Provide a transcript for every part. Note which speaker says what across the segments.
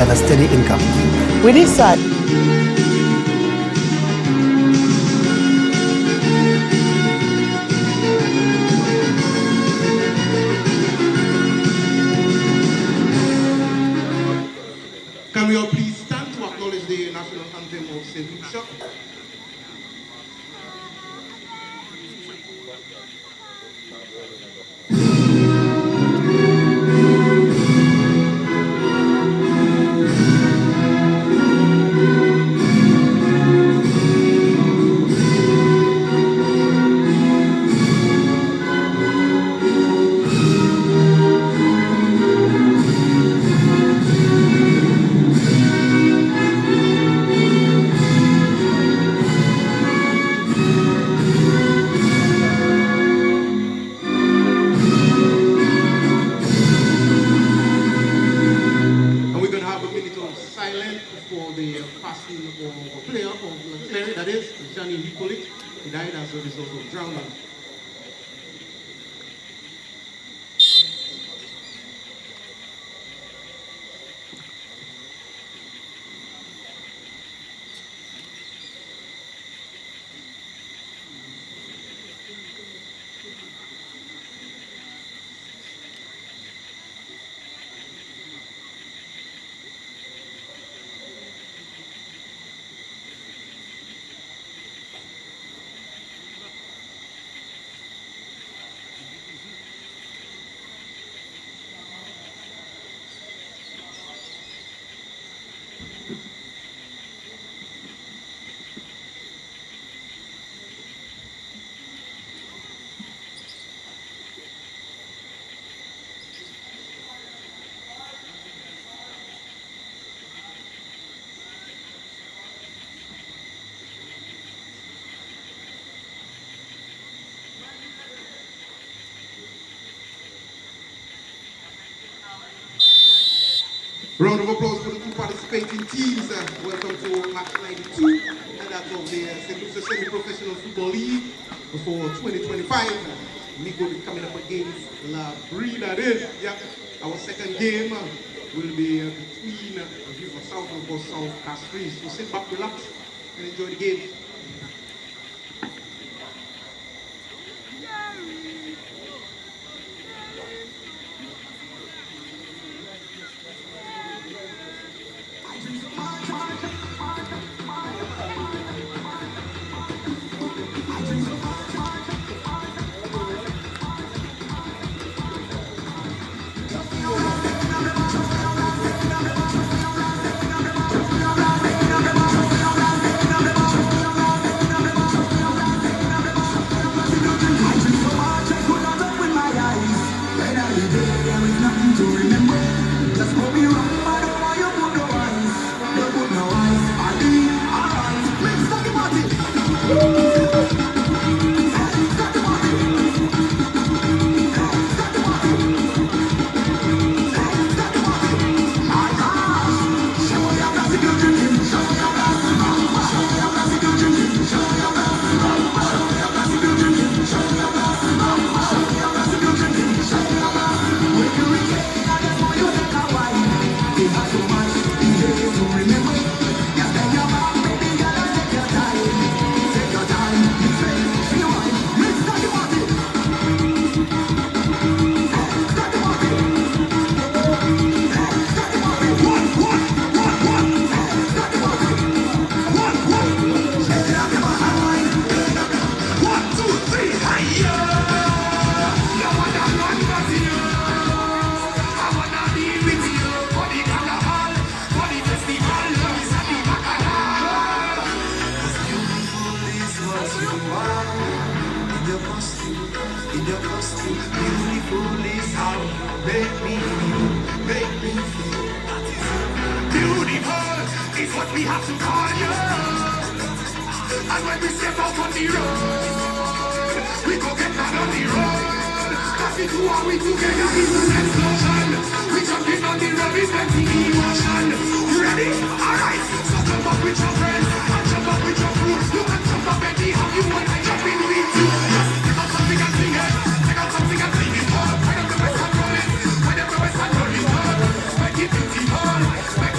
Speaker 1: and a steady income.
Speaker 2: With this side.
Speaker 3: Can we all please stand to acknowledge the national anthem of St. Lucia? He died as a result of drowning. Round of applause for the two participating teams. Welcome to match 92, and that's of the St. Lucia Semi-Professional Football League for 2025. MICOUD is coming up against Labry, that is. Yeah, our second game will be between River South and Bus South Castries. So sit back, relax, and enjoy the game.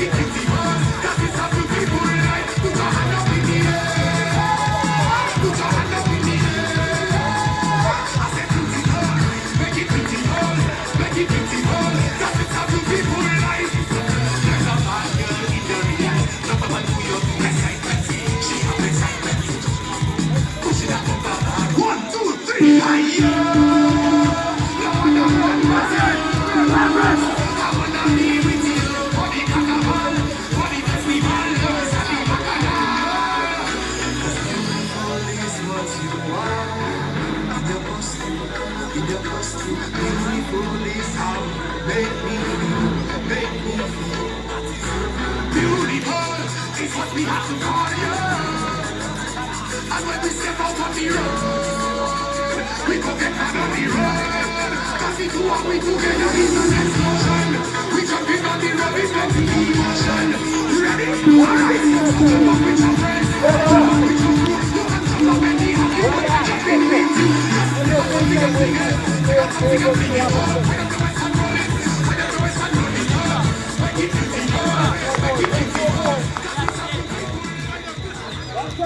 Speaker 3: Make it
Speaker 1: because we have to party. And when we step out on the road, we go get on the road. Cause we do what we do, get a reason explosion. We jump in on the road, we spend the emotion. You ready? Alright, jump up with your friends. Jump up with your crew. You can jump up any of you. Jump in with you. We can sing it. We can sing it. When the doors are rolling. When the doors are rolling. When it is in your heart. When it is in your heart. Give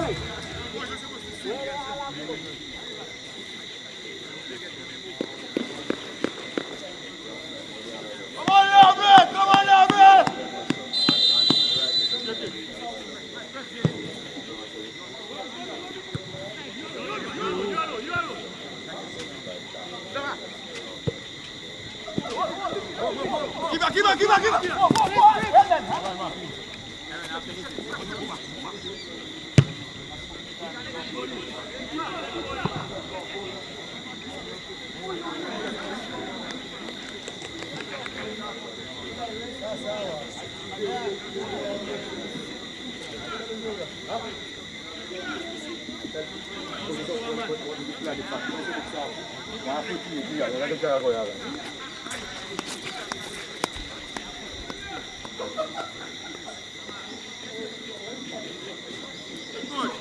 Speaker 1: up.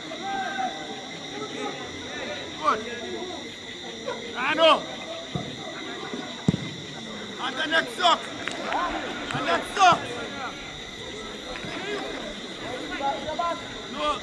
Speaker 1: I know. And the next suck. And next suck. No.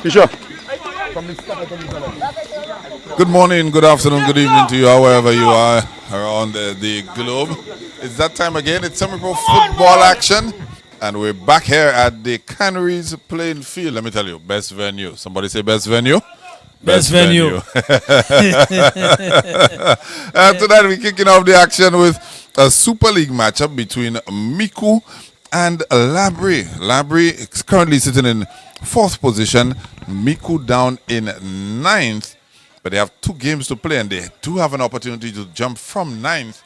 Speaker 2: Fisher. Good morning, good afternoon, good evening to you, however you are around the globe. It's that time again. It's semi-pro football action. And we're back here at the Canaries playing field. Let me tell you, best venue. Somebody say best venue?
Speaker 4: Best venue.
Speaker 2: Tonight we're kicking off the action with a Super League matchup between MICOUD and Labry. Labry is currently sitting in 4th position. MICOUD down in 9th. But they have 2 games to play and they do have an opportunity to jump from 9th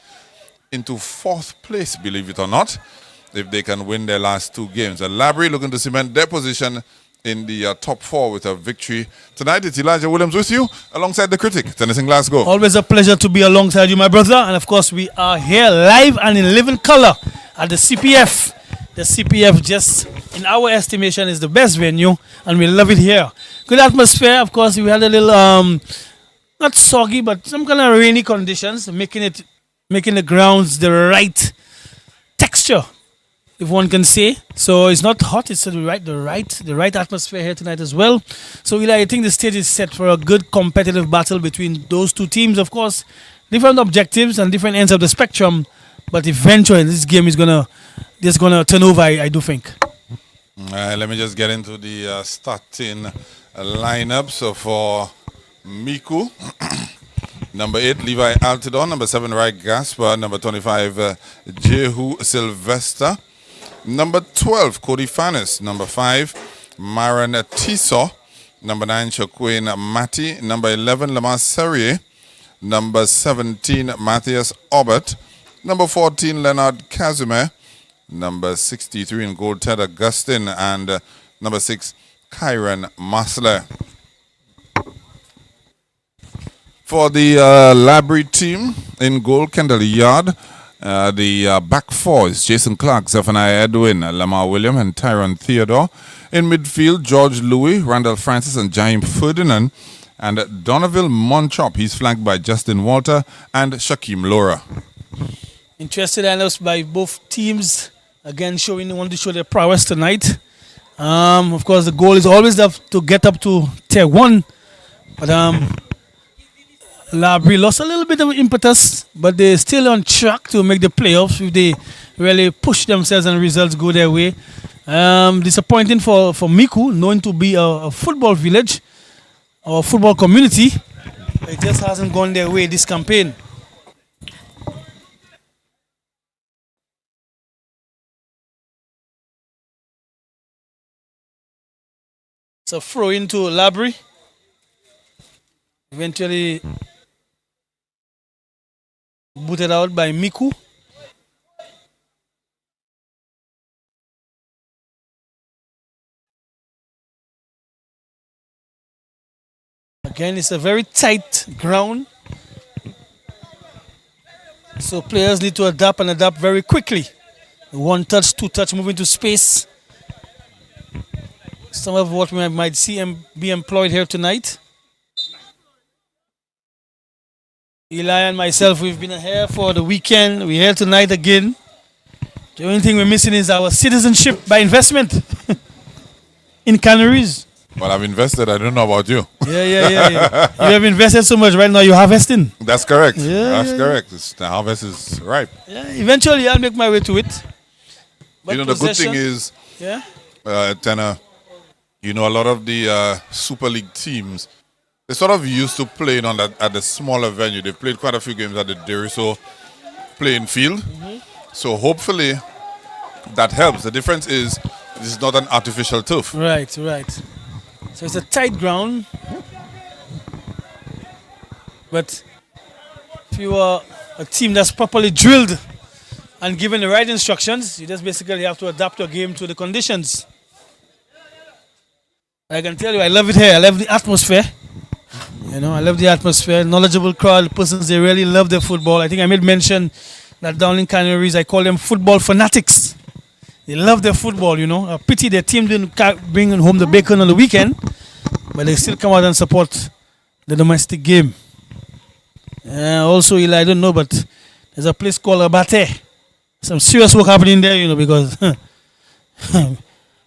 Speaker 2: into 4th place, believe it or not, if they can win their last 2 games. And Labry looking to cement their position in the top 4 with a victory. Tonight, it's Elijah Williams with you, alongside the critic, Tennis in Glasgow.
Speaker 4: Always a pleasure to be alongside you, my brother. And of course, we are here live and in living color at the CPF. The CPF, just in our estimation, is the best venue, and we love it here. Good atmosphere. Of course, we had a little, not soggy, but some kind of rainy conditions, making the grounds the right texture, if one can say. So it's not hot, it's the right atmosphere here tonight as well. So Eli, I think the stage is set for a good competitive battle between those 2 teams. Of course, different objectives and different ends of the spectrum, but eventually this game is gonna turn over, I do think.
Speaker 2: Let me just get into the starting lineup. So for MICOUD, number 8, Levi Altidon. Number 7, Rai Gaspar. Number 25, Jehu Sylvester. Number 12, Cody Fanis. Number 5, Maran Tiso. Number 9, Shaquin Matti. Number 11, Lamar Serrier. Number 17, Matthias Obert. Number 14, Leonard Casimir. Number 63 in goal, Ted Augustin. And number 6, Kyron Masler. For the Labry team, in goal, Kendall Yard. The back 4 is Jason Clark, Zephaniah Edwin, Lamar William, and Tyron Theodore. In midfield, George Louis, Randall Francis, and Jaime Ferdinand. And Donaville Monchop, he's flanked by Justin Walter and Shaquem Laura.
Speaker 4: Interested lineups by both teams. Again, want to show their prowess tonight. Of course, the goal is always to get up to tier 1. But Labry lost a little bit of impetus, but they're still on track to make the playoffs if they really push themselves and results go their way. Disappointing for MICOUD, known to be a football village or football community. It just hasn't gone their way this campaign. So throw into Labry. Eventually booted out by MICOUD. Again, it's a very tight ground. So players need to adapt and adapt very quickly. One touch, two touch, moving to space. Some of what we might see be employed here tonight. Eli and myself, we've been here for the weekend. We're here tonight again. The only thing we're missing is our citizenship by investment in Canaries.
Speaker 2: Well, I've invested. I don't know about you.
Speaker 4: Yeah. You have invested so much right now, you're harvesting.
Speaker 2: That's correct.
Speaker 4: Yeah,
Speaker 2: That's correct. The harvest is ripe.
Speaker 4: Yeah, eventually I'll make my way to it. But
Speaker 2: The good thing is,
Speaker 4: yeah,
Speaker 2: Tanner, a lot of the Super League teams, they sort of used to playing on that at the smaller venue. They played quite a few games at the Deriso playing field. So hopefully that helps. The difference is this is not an artificial turf.
Speaker 4: Right. So it's a tight ground. But if you are a team that's properly drilled and given the right instructions, you just basically have to adapt your game to the conditions. I can tell you, I love it here. I love the atmosphere. I love the atmosphere. Knowledgeable crowd, persons, they really love their football. I think I made mention that down in Canaries, I call them football fanatics. They love their football, A pity their team didn't bring home the bacon on the weekend, but they still come out and support the domestic game. Also, Eli, I don't know, but there's a place called Abate. Some serious work happening there, because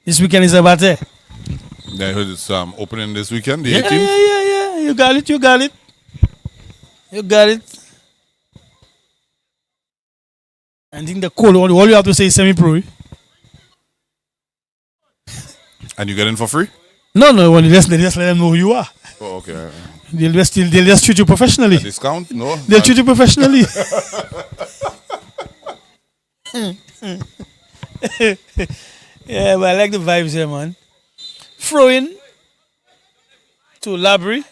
Speaker 4: this weekend is Abate.
Speaker 2: Yeah, I heard it's opening this weekend, the 18th.
Speaker 4: Yeah. You got it. I think the call, all you have to say is semi-pro.
Speaker 2: And you get in for free?
Speaker 4: No, when they just let them know who you are.
Speaker 2: Oh, okay.
Speaker 4: They'll just treat you professionally.
Speaker 2: A discount? No.
Speaker 4: They'll treat you professionally. Yeah, but I like the vibes here, man. Throw in to Labry.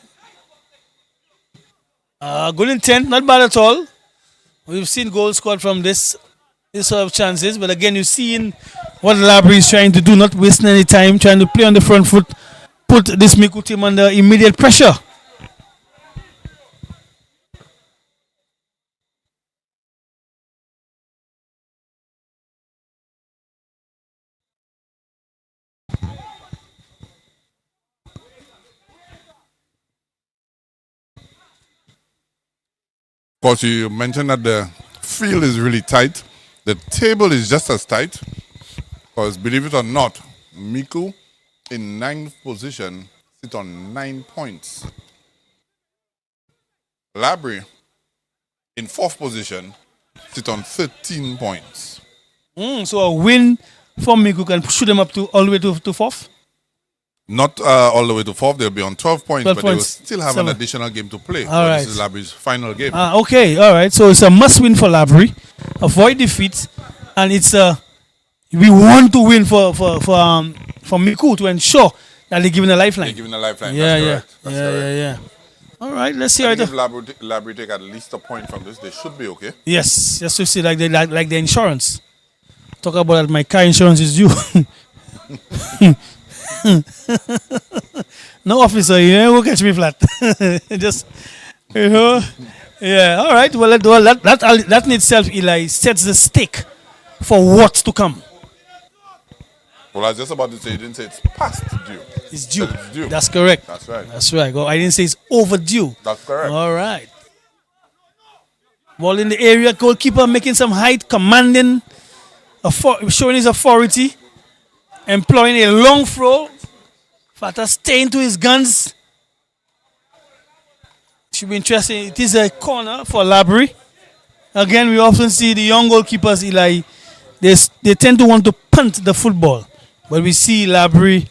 Speaker 4: Good intent, not bad at all. We've seen goals scored from this sort of chances, but again, you're seeing what Labry is trying to do, not wasting any time, trying to play on the front foot, put this MICOUD team under immediate pressure.
Speaker 2: Of course, you mentioned that the field is really tight. The table is just as tight. Because believe it or not, MICOUD in 9th position sit on 9 points. Labry in 4th position sit on 13 points.
Speaker 4: So a win for MICOUD can shoot them up to all the way to 4th?
Speaker 2: Not all the way to 4th, they'll be on 12 points,
Speaker 4: 12
Speaker 2: but they will
Speaker 4: points.
Speaker 2: still have an additional game to play.
Speaker 4: All right.
Speaker 2: This is Labry's final game.
Speaker 4: Okay, all right. So it's a must-win for Labry, avoid defeat, and it's we want to win for MICOUD to ensure that they're given a lifeline.
Speaker 2: They're given a lifeline.
Speaker 4: Yeah,
Speaker 2: That's
Speaker 4: yeah,
Speaker 2: correct. That's correct.
Speaker 4: yeah. All right, let's see how
Speaker 2: I
Speaker 4: it.
Speaker 2: think if Labry take at least a point from this, they should be okay.
Speaker 4: Yes, just to see like the insurance. Talk about that. My car insurance is due. No, officer, you ain't gonna catch me flat. Just, yeah. All right. Well, that in itself, Eli, sets the stake for what's to come.
Speaker 2: Well, I was just about to say, you didn't say it's past due.
Speaker 4: It's due.
Speaker 2: It's due.
Speaker 4: That's correct.
Speaker 2: That's right.
Speaker 4: That's right. Oh, I didn't say it's overdue.
Speaker 2: That's correct.
Speaker 4: All right. Ball in the area, goalkeeper making some height, commanding, showing his authority, employing a long throw. Fata staying to his guns. Should be interesting. It is a corner for Labry. Again, we often see the young goalkeepers, Eli, they tend to want to punt the football. But we see Labry,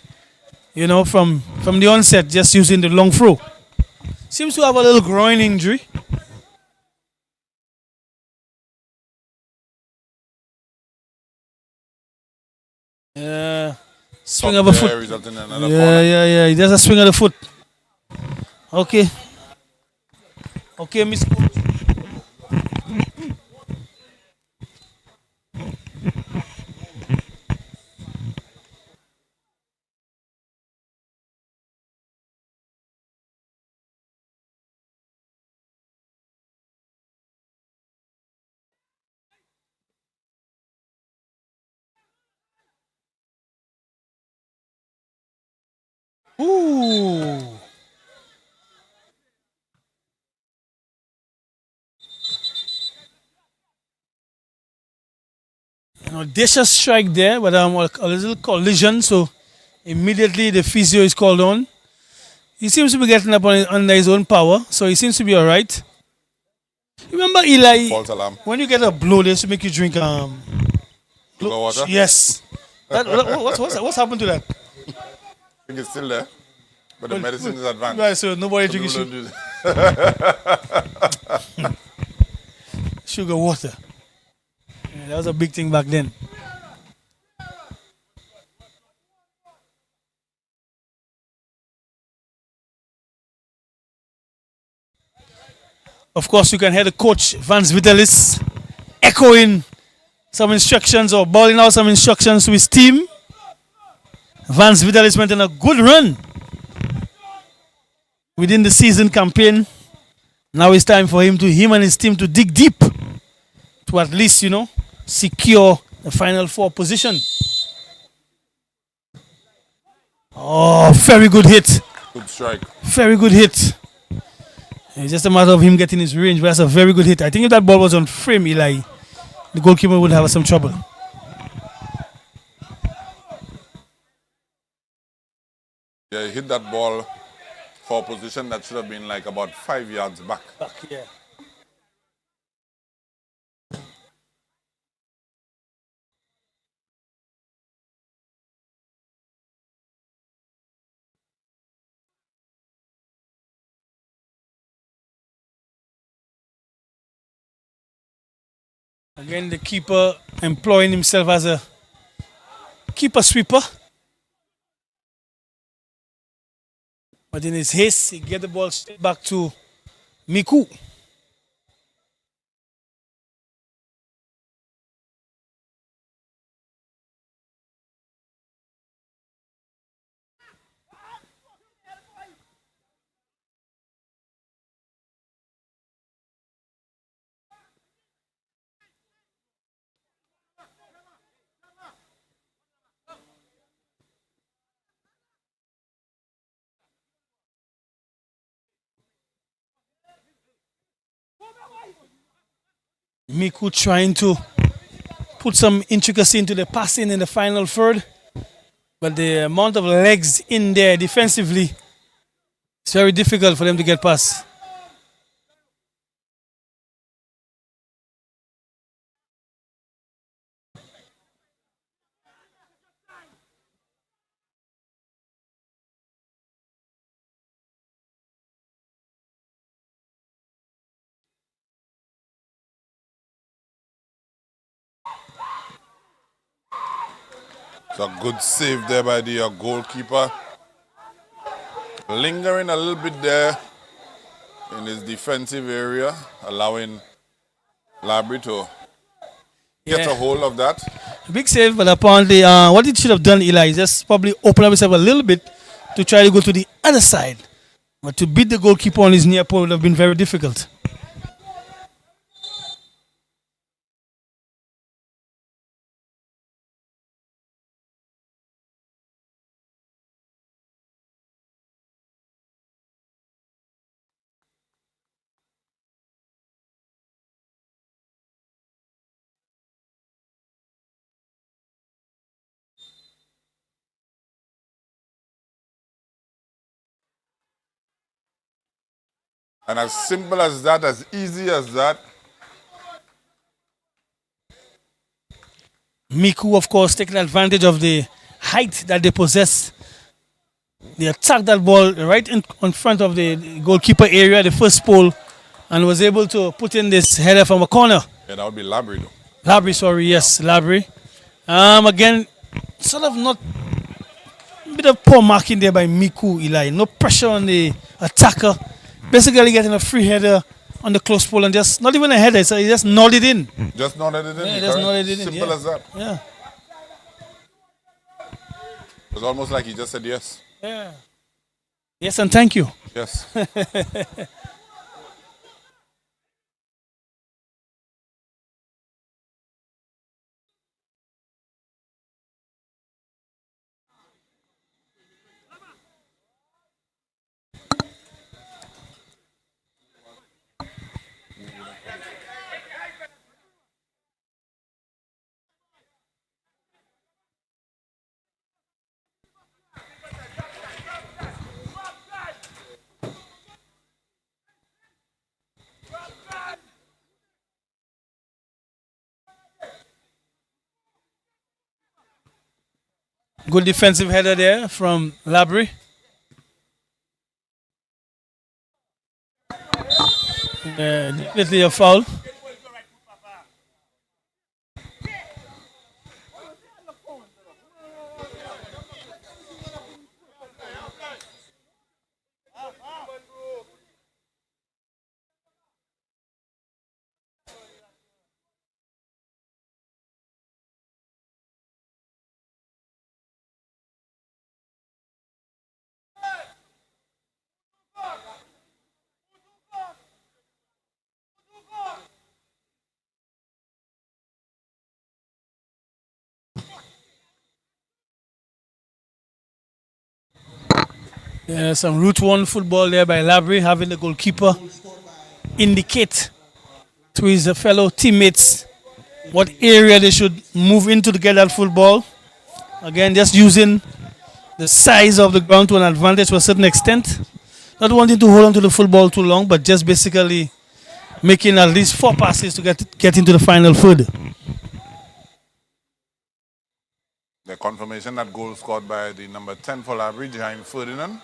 Speaker 4: from the onset, just using the long throw. Seems to have a little groin injury. Swing of a foot.
Speaker 2: Resulting in another
Speaker 4: Yeah,
Speaker 2: corner.
Speaker 4: yeah, yeah. He does a swing of the foot. Okay. Okay, Miss. Ooh. Audacious strike there, but a little collision, so immediately the physio is called on. He seems to be getting up under his own power, so he seems to be all right. Remember, Eli,
Speaker 2: False alarm.
Speaker 4: when you get a blow, they used to make you drink
Speaker 2: Sugar water?
Speaker 4: Yes. What's happened to that?
Speaker 2: I think it's still there. But the medicine is advanced.
Speaker 4: Right, so nobody
Speaker 2: So
Speaker 4: drinking
Speaker 2: people don't do that.
Speaker 4: sugar water. Yeah, that was a big thing back then. Of course, you can hear the coach, Vance Vitalis, echoing some instructions or bawling out some instructions to his team. Vance Vitalis went on a good run within the season campaign. Now it's time for him and his team to dig deep to at least, secure the final four position. Oh, very good hit.
Speaker 2: Good strike.
Speaker 4: Very good hit. It's just a matter of him getting his range, but that's a very good hit. I think if that ball was on frame, Eli, the goalkeeper would have some trouble.
Speaker 2: Yeah, he hit that ball for a position that should have been like about 5 yards back.
Speaker 4: Yeah. Again, the keeper employing himself as a keeper sweeper. But in his haste, he get the ball straight back to MICOUD. MICOUD trying to put some intricacy into the passing in the final third. But the amount of legs in there defensively, it's very difficult for them to get past.
Speaker 2: It's a good save there by the goalkeeper. Lingering a little bit there in his defensive area, allowing Labry to get a hold of that.
Speaker 4: Big save, but apparently what it should have done, Eli, is just probably open up himself a little bit to try to go to the other side. But to beat the goalkeeper on his near pole would have been very difficult.
Speaker 2: And as simple as that, as easy as that,
Speaker 4: MICOUD, of course, taking advantage of the height that they possess. They attacked that ball right in front of the goalkeeper area, the first pole, and was able to put in this header from a corner.
Speaker 2: yeah, that would be Labry though.
Speaker 4: Labry, sorry, yes, Labry. Again, sort of not bit of poor marking there by MICOUD, Eli. No pressure on the attacker. Basically getting a free header on the close pole and just not even a header, so he just nodded in.
Speaker 2: Just nodded it in.
Speaker 4: Yeah, just nodded it in.
Speaker 2: Simple
Speaker 4: Yeah.
Speaker 2: as that.
Speaker 4: Yeah.
Speaker 2: It was almost like he just said yes.
Speaker 4: Yeah. Yes, and thank you.
Speaker 2: Yes.
Speaker 4: Good defensive header there from Labry. Definitely a foul. Some route one football there by Labry, having the goalkeeper indicate to his fellow teammates what area they should move into to get that football. Again, just using the size of the ground to an advantage to a certain extent. Not wanting to hold on to the football too long, but just basically making at least 4 passes to get into the final third.
Speaker 2: The confirmation that goal scored by the number 10 for Labry, Jaime Ferdinand.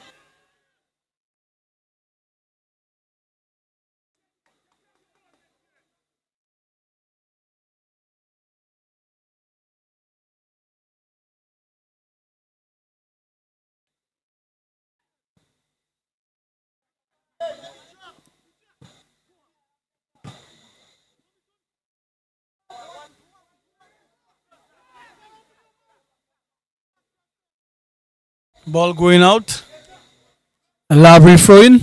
Speaker 4: Ball going out. Labry throwing.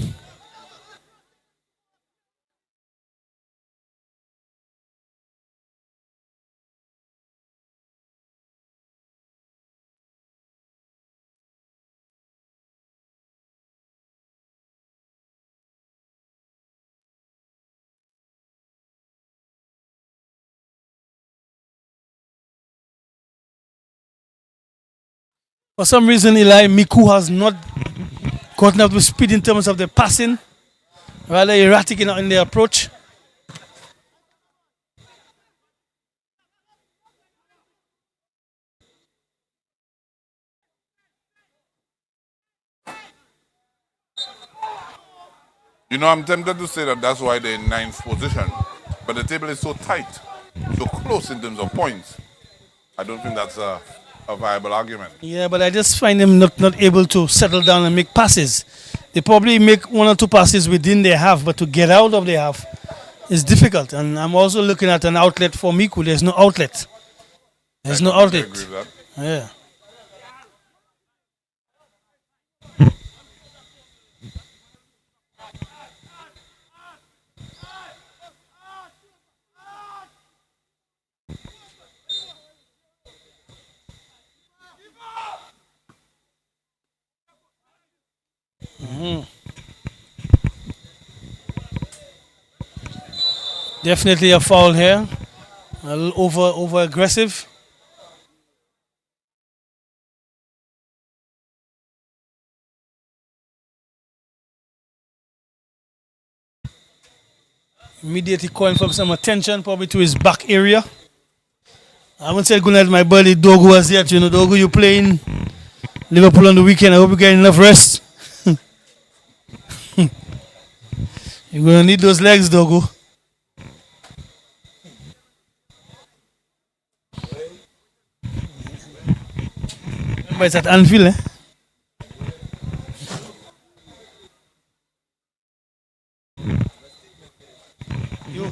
Speaker 4: For some reason, Eli, MICOUD has not gotten up to speed in terms of the passing. Rather erratic in their approach.
Speaker 2: You know, I'm tempted to say that that's why they're in 9th position. But the table is so tight, so close in terms of points. I don't think that's a viable argument.
Speaker 4: Yeah, but I just find them not able to settle down and make passes. They probably make 1 or 2 passes within their half, but to get out of their half is difficult. And I'm also looking at an outlet for MICOUD. There's no outlet. There's no
Speaker 2: I
Speaker 4: outlet.
Speaker 2: agree with that.
Speaker 4: Yeah. Definitely a foul here. A little over aggressive. Immediately calling for some attention, probably to his back area. I haven't said good night to my buddy Dogu as yet. You know, Dogu, you playing Liverpool on the weekend. I hope you get enough rest. You're going to need those legs, Dogu. But it's at Anfield, eh? Yo.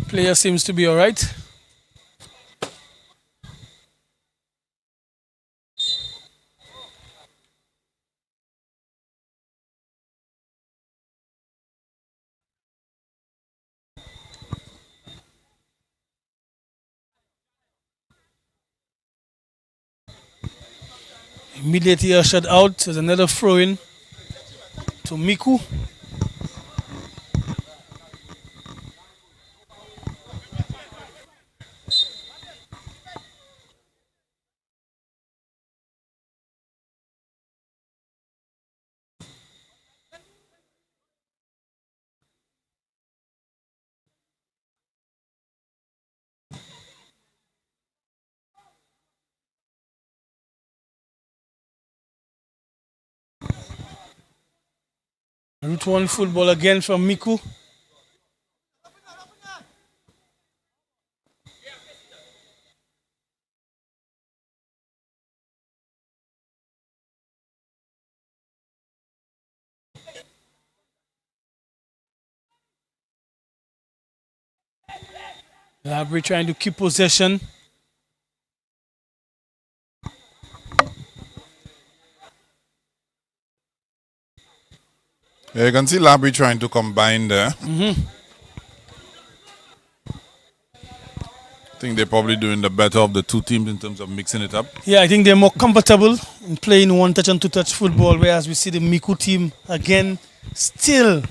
Speaker 4: Player seems to be all right. Immediately ushered out. There's another throw in to Miku. Route 1 football again from Miku. Labry trying to keep possession.
Speaker 2: Yeah, you can see Labry trying to combine there. I think they're probably doing the better of the two teams in terms of mixing it up.
Speaker 4: Yeah, I think they're more comfortable in playing one touch and two touch football, whereas we see the Miku team again still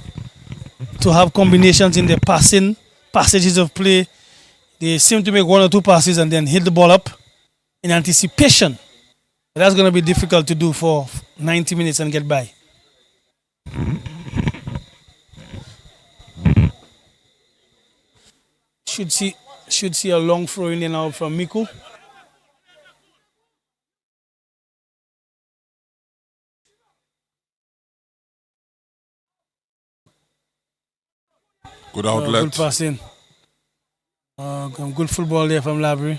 Speaker 4: to have combinations in their passing passages of play. They seem to make one or two passes and then hit the ball up in anticipation. That's going to be difficult to do for 90 minutes and get by. Should see a long throw in and out from Miku.
Speaker 2: Good outlet.
Speaker 4: Good passing. Good football there from Labry.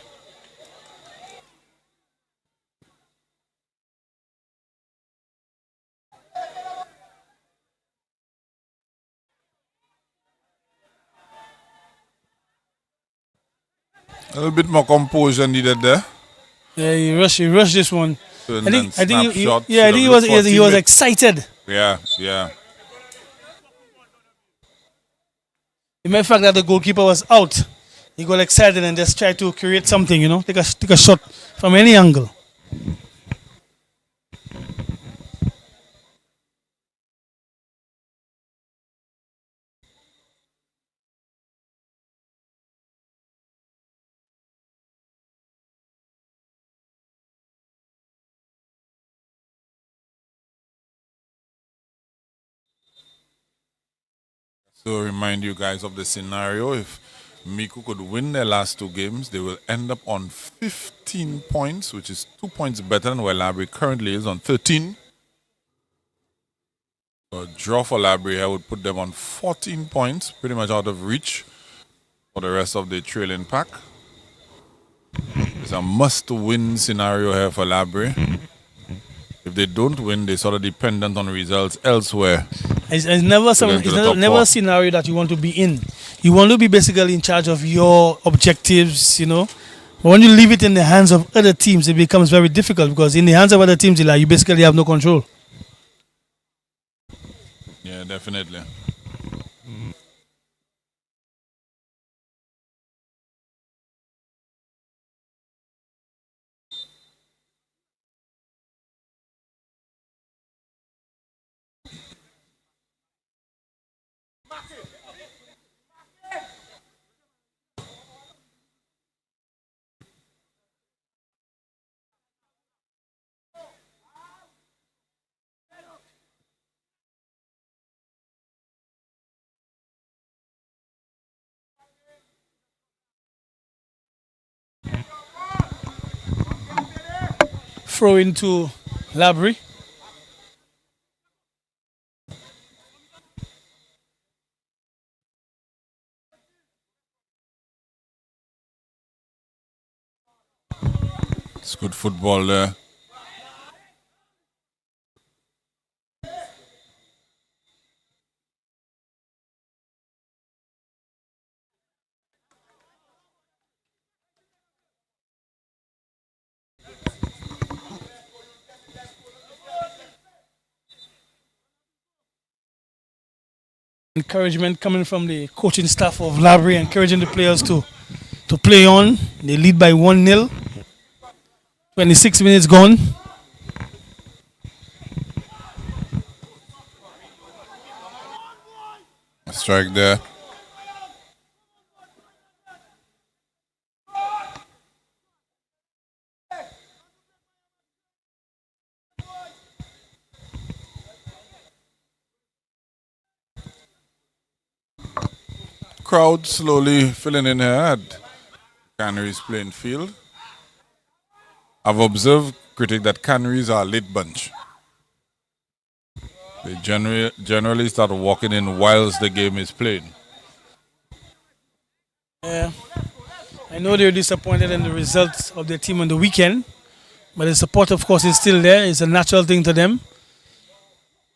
Speaker 2: A little bit more composure needed there.
Speaker 4: Yeah, he rushed this one. I think he was excited.
Speaker 2: Yeah.
Speaker 4: The mere fact that the goalkeeper was out, he got excited and just tried to create something, take a shot from any angle.
Speaker 2: So remind you guys of the scenario. If Miku could win their last two games, they will end up on 15 points, which is 2 points better than where Labry currently is on 13. So a draw for Labry, I would put them on 14 points, pretty much out of reach for the rest of the trailing pack. It's a must-win scenario here for Labry. If they don't win, they're sort of dependent on results elsewhere.
Speaker 4: It's never a scenario that you want to be in. You want to be basically in charge of your objectives, you know. But when you leave it in the hands of other teams, it becomes very difficult because in the hands of other teams, you basically have no control.
Speaker 2: Yeah, definitely.
Speaker 4: Throw into Labry.
Speaker 2: It's good football there.
Speaker 4: Encouragement coming from the coaching staff of Labry, encouraging the players to play on. They lead by 1-0. 26 minutes gone.
Speaker 2: A strike there. Crowd slowly filling in here at Canaries playing field. I've observed, critic, that Canaries are a late bunch. They generally start walking in whilst the game is played.
Speaker 4: Yeah, I know they're disappointed in the results of their team on the weekend, but the support, of course, is still there. It's a natural thing to them.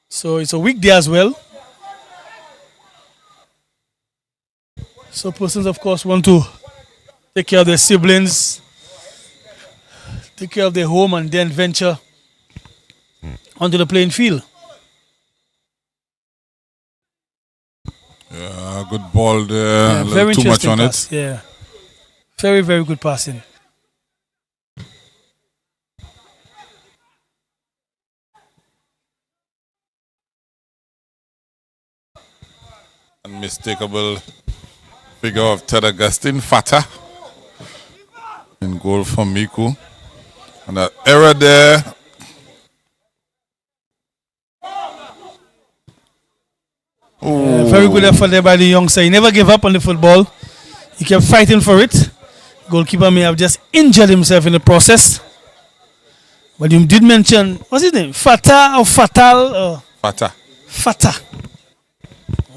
Speaker 4: So it's a weekday as well. So persons, of course, want to take care of their siblings, take care of their home, and then venture onto the playing field.
Speaker 2: Yeah, good ball there.
Speaker 4: Yeah,
Speaker 2: a
Speaker 4: very
Speaker 2: little too much
Speaker 4: interesting
Speaker 2: on
Speaker 4: pass.
Speaker 2: it.
Speaker 4: Yeah, very, very good passing.
Speaker 2: Unmistakable figure of Ted Augustine Fata in goal for MICOUD. And that error there.
Speaker 4: Very good effort there by the youngster. He never gave up on the football. He kept fighting for it. Goalkeeper may have just injured himself in the process. But you did mention, what's his name? Fata or Fatal? Or
Speaker 2: Fata.
Speaker 4: Fata.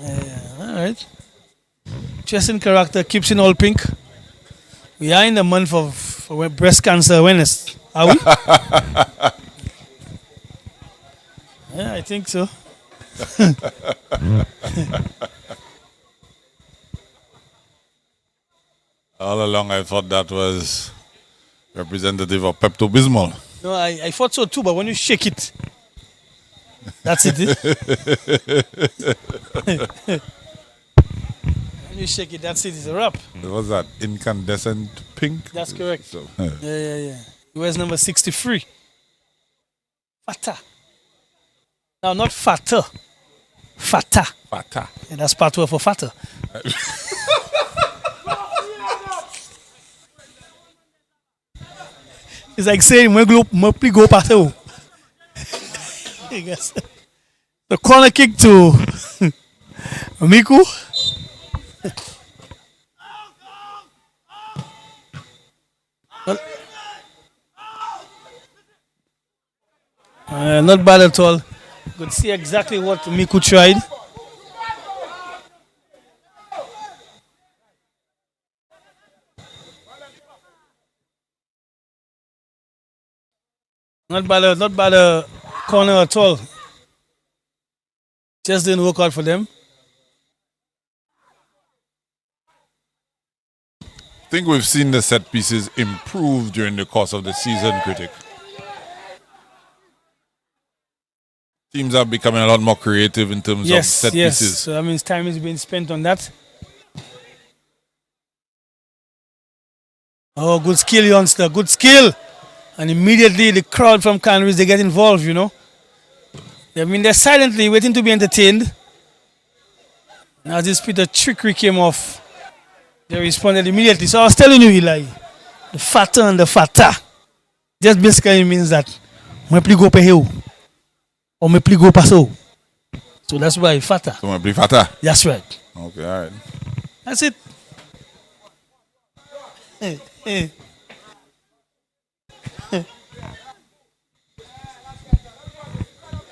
Speaker 4: Yeah, all right. Interesting character, keeps in all pink. We are in the month of breast cancer awareness, are we? Yeah, I think so.
Speaker 2: All along I thought that was representative of Pepto-Bismol.
Speaker 4: No, I thought so too, but when you shake it, that's it. When you shake it, that's it. It's a wrap.
Speaker 2: It was that incandescent pink.
Speaker 4: That's correct.
Speaker 2: So,
Speaker 4: Yeah. He wears number 63. Fata. Now, not fatter. Fata.
Speaker 2: Fata.
Speaker 4: And that's part 2 for fatter. It's like saying, "Mopli go pato." The corner kick to MICOUD. Not bad at all. Could see exactly what MICOUD tried. Not by the corner at all. Just didn't work out for them.
Speaker 2: I think we've seen the set pieces improve during the course of the season, critic. Teams are becoming a lot more creative in terms of set pieces.
Speaker 4: So that means time is being spent on that. Oh, good skill, youngster. Good skill. And immediately the crowd from Canaries, they get involved, you know. I mean, they're silently waiting to be entertained. Now this bit of trickery came off. They responded immediately. So I was telling you, Eli, the fatter and the fatter. Just basically means that me pli go pe heu or me pli go paso. So that's why fatter.
Speaker 2: So I play fatter.
Speaker 4: That's right.
Speaker 2: Okay, all right.
Speaker 4: That's it.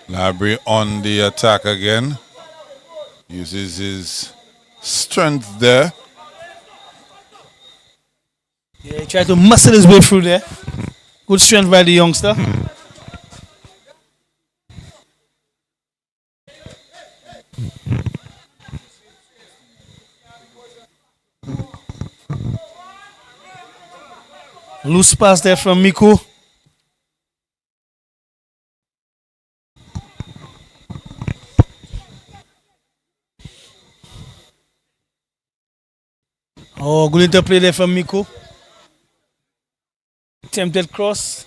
Speaker 2: Labry on the attack again. Uses his strength there.
Speaker 4: Yeah, he tried to muscle his way through there. Good strength by the youngster. Loose pass there from MICOUD. Oh, good interplay there from MICOUD. Attempted cross.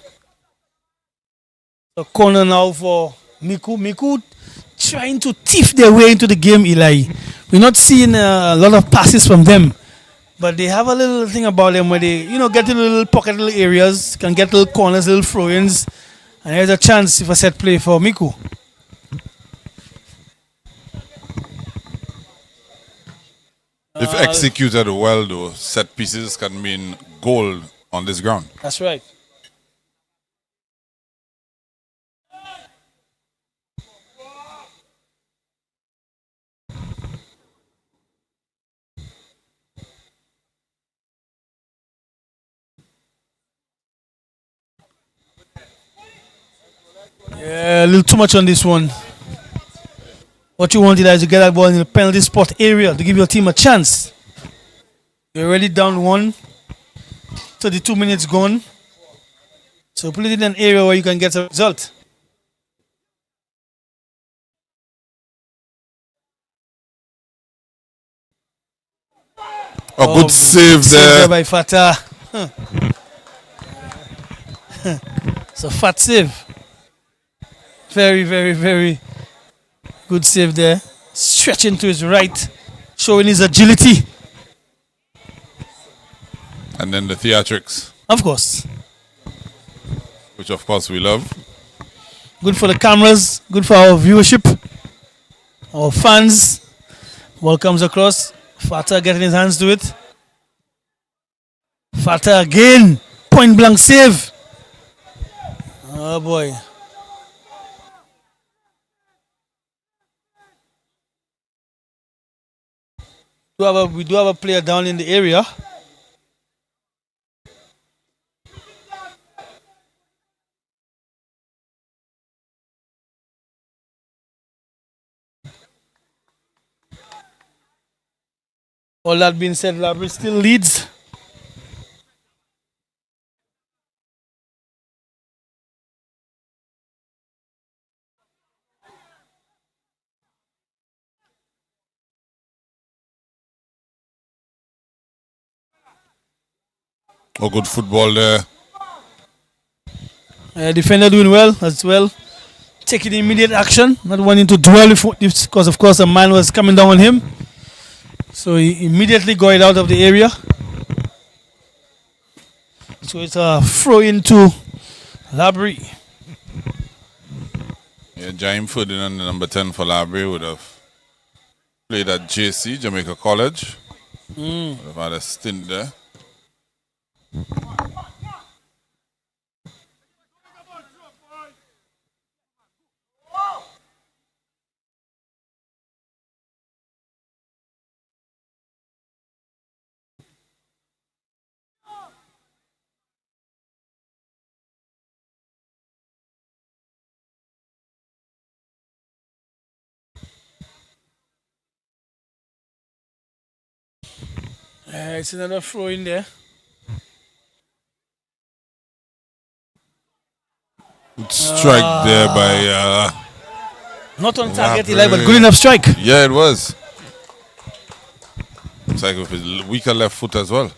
Speaker 4: The corner now for MICOUD. MICOUD trying to thief their way into the game, Eli. We're not seeing a lot of passes from them. But they have a little thing about them where they, get in little pocket, little areas, can get little corners, little throw-ins. And there's a chance if a set play for MICOUD.
Speaker 2: If executed well, though, set pieces can mean goal on this ground.
Speaker 4: That's right. Yeah, a little too much on this one. What you want is to get that ball in the penalty spot area to give your team a chance. You're already down 1. 32 minutes gone. So put it in an area where you can get a result.
Speaker 2: A good save there.
Speaker 4: By Fatah. It's a fat save. Very, very, very good save there. Stretching to his right, showing his agility.
Speaker 2: And then the theatrics.
Speaker 4: Of course.
Speaker 2: Which, of course, we love.
Speaker 4: Good for the cameras, good for our viewership, our fans. Ball comes across. Fatah getting his hands to it. Fatah again. Point blank save. Oh boy. We do have a player down in the area. All that being said, Labry still leads.
Speaker 2: Oh, good football there.
Speaker 4: Defender doing well as well. Taking immediate action, not wanting to dwell because, of course, a man was coming down on him. So he immediately got it out of the area. So it's a throw into Labry.
Speaker 2: Yeah, Jaime Ferdinand, the number 10 for Labry, would have played at JC, Jamaica College. Would have had a stint there.
Speaker 4: It's another throw in there.
Speaker 2: Good strike there by
Speaker 4: Not on target, Eli, but
Speaker 2: Labry.
Speaker 4: good enough strike.
Speaker 2: Yeah, it was. It's like with his weaker left foot as well.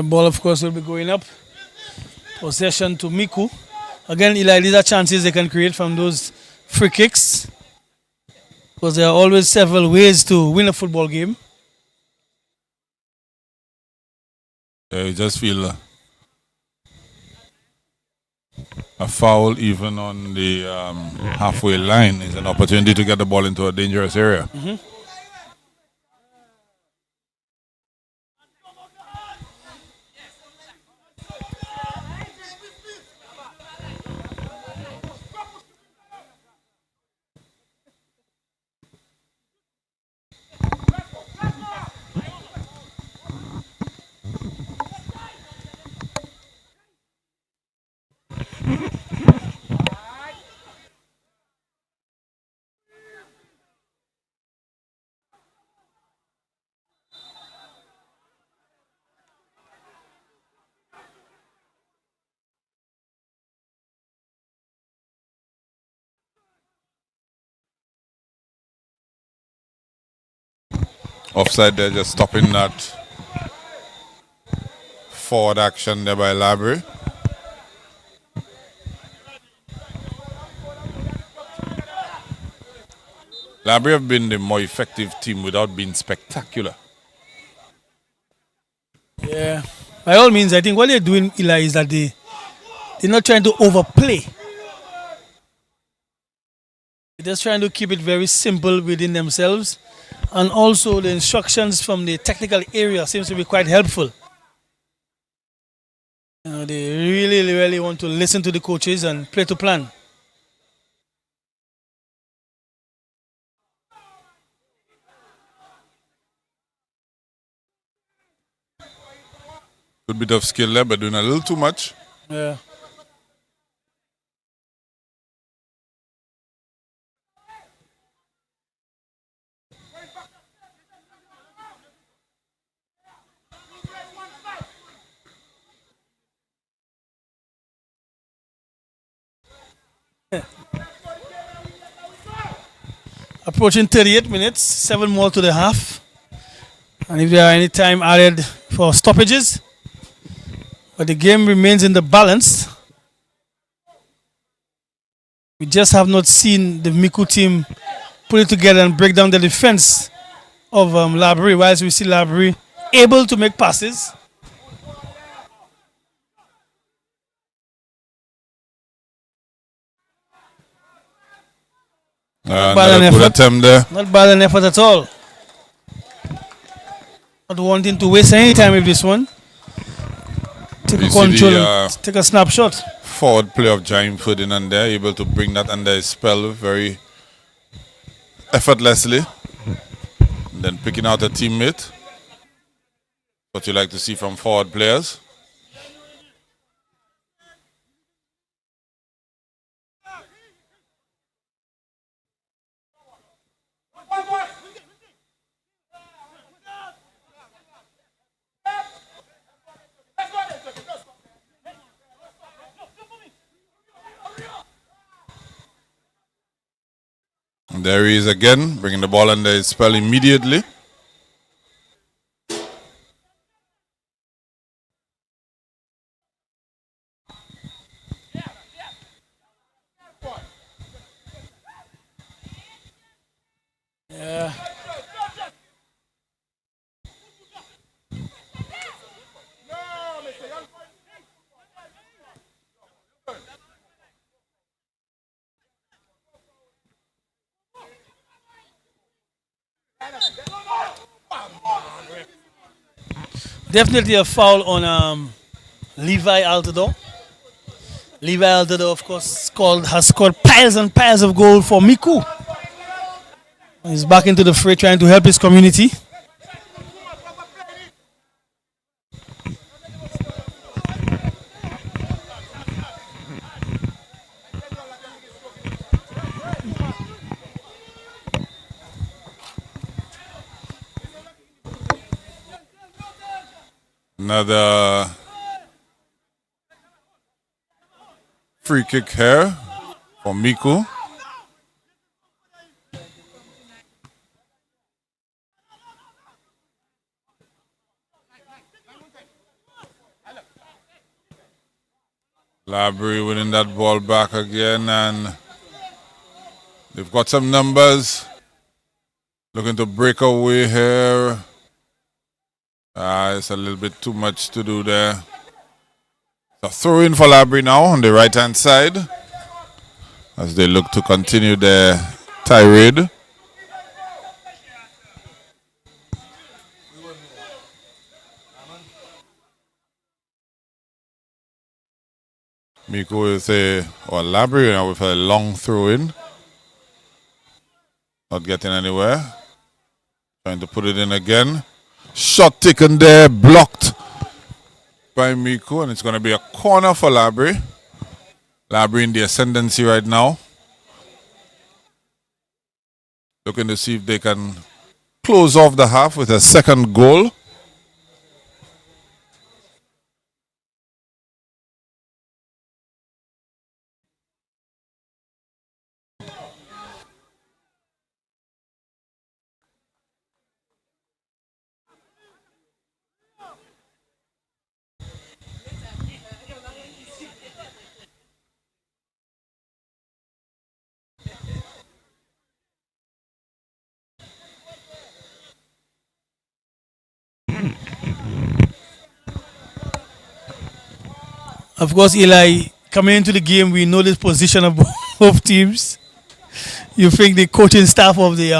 Speaker 4: Ball, of course, will be going up. Possession to Miku. Again, Eli, these are chances they can create from those free kicks. Because there are always several ways to win a football game.
Speaker 2: You just feel a foul even on the halfway line is an opportunity to get the ball into a dangerous area. Offside there, just stopping that forward action there by Labry. Labry have been the more effective team without being spectacular.
Speaker 4: Yeah. By all means, I think what they're doing, Eli, is that they're not trying to overplay. They're just trying to keep it very simple within themselves. And also the instructions from the technical area seems to be quite helpful. They really, really want to listen to the coaches and play to plan.
Speaker 2: Good bit of skill there, but doing a little too much.
Speaker 4: Yeah. Approaching 38 minutes, 7 more to the half. And if there are any time added for stoppages, but the game remains in the balance. We just have not seen the Miku team put it together and break down the defense of Labry, whilst we see Labry able to make passes.
Speaker 2: Another good attempt there.
Speaker 4: Not bad an effort at all. Not wanting to waste any time with this one. Take a control and take a snapshot.
Speaker 2: Forward play of Giant Ferdinand there, able to bring that under his spell very effortlessly. And then picking out a teammate. What you like to see from forward players. And there he is again, bringing the ball under his spell immediately.
Speaker 4: Yeah. Definitely a foul on Levi Altidore. Levi Altidore, of course, has scored piles and piles of goals for Miku. He's back into the fray trying to help his community.
Speaker 2: Another free kick here for Miku. Labry winning that ball back again, and they've got some numbers. Looking to break away here. It's a little bit too much to do there. So throw in for Labry now on the right hand side as they look to continue their tirade. Miku with Labry now with a long throw in. Not getting anywhere. Trying to put it in again. Shot taken there, blocked by Miku, and it's going to be a corner for Labry. Labry in the ascendancy right now. Looking to see if they can close off the half with a second goal.
Speaker 4: Of course, Eli, coming into the game, we know this position of both teams. You think the coaching staff of the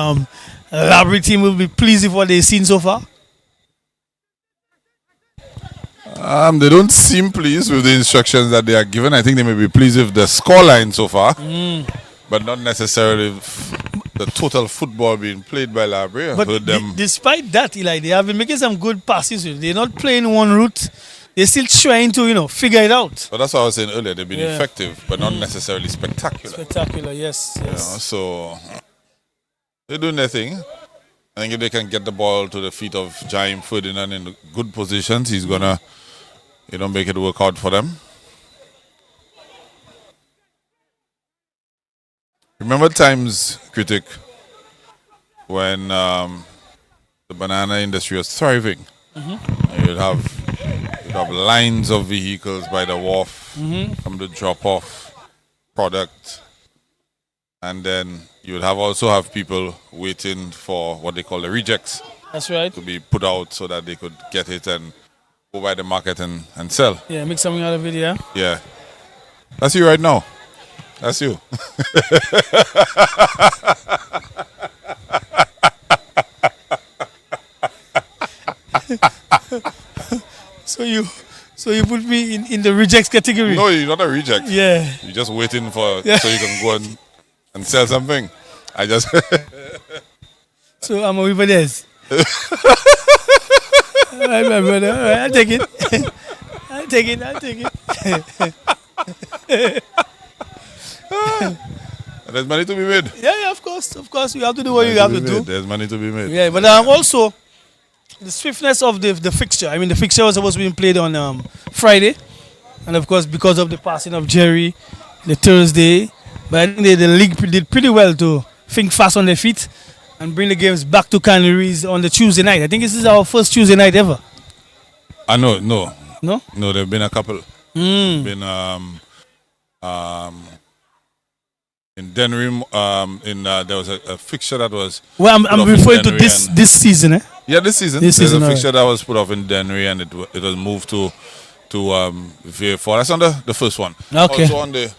Speaker 4: Labry team will be pleased with what they've seen so far?
Speaker 2: They don't seem pleased with the instructions that they are given. I think they may be pleased with the scoreline so far, but not necessarily the total football being played by Labry.
Speaker 4: But despite that, Eli, they have been making some good passes. They're not playing one route. They're still trying to, figure it out.
Speaker 2: But that's what I was saying earlier. They've been effective, but not necessarily spectacular.
Speaker 4: Spectacular, yes.
Speaker 2: So they're doing their thing. I think if they can get the ball to the feet of Jaime Ferdinand in good positions, he's gonna, make it work out for them. Remember times, Critic, when the banana industry was thriving. You'd have lines of vehicles by the wharf come to drop off product, and then you would also have people waiting for what they call the rejects.
Speaker 4: That's right.
Speaker 2: To be put out so that they could get it and go by the market and sell.
Speaker 4: Yeah, make something out of it, yeah.
Speaker 2: Yeah. That's you right now. That's you.
Speaker 4: So you put me in the rejects category?
Speaker 2: No, you're not a reject.
Speaker 4: Yeah.
Speaker 2: You're just waiting so you can go and sell something.
Speaker 4: So I'm a Riverdez. All right, my brother. All right, I'll take it. I'll take it.
Speaker 2: There's money to be made.
Speaker 4: Yeah, of course. You have to do what you have to do.
Speaker 2: There's money to be made.
Speaker 4: Yeah, but also the swiftness of the fixture. I mean, the fixture was supposed to be played on Friday, and of course, because of the passing of Jerry, the Thursday. But I think the league did pretty well to think fast on their feet and bring the games back to Canaries on the Tuesday night. I think this is our first Tuesday night ever.
Speaker 2: No.
Speaker 4: No?
Speaker 2: No, there have been a couple. Been in Denry, there was a fixture that was.
Speaker 4: Well, I'm referring to this season, eh?
Speaker 2: Yeah, this season. There's a fixture that was put off in Denry, and it was moved to VA4. That's on the first one.
Speaker 4: Okay.
Speaker 2: Also on the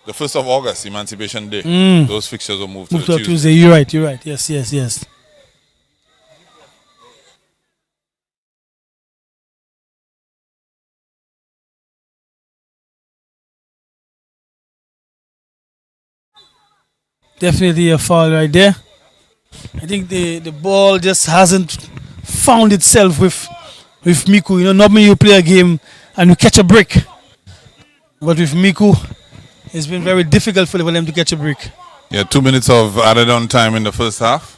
Speaker 2: 1st of August, Emancipation Day. Those fixtures were moved to the Tuesday.
Speaker 4: You're right. Yes. Definitely a foul right there. I think the ball just hasn't found itself with Miku. You know, normally you play a game and you catch a break. But with Miku, it's been very difficult for them to catch a break.
Speaker 2: Yeah, 2 minutes of added on time in the first half.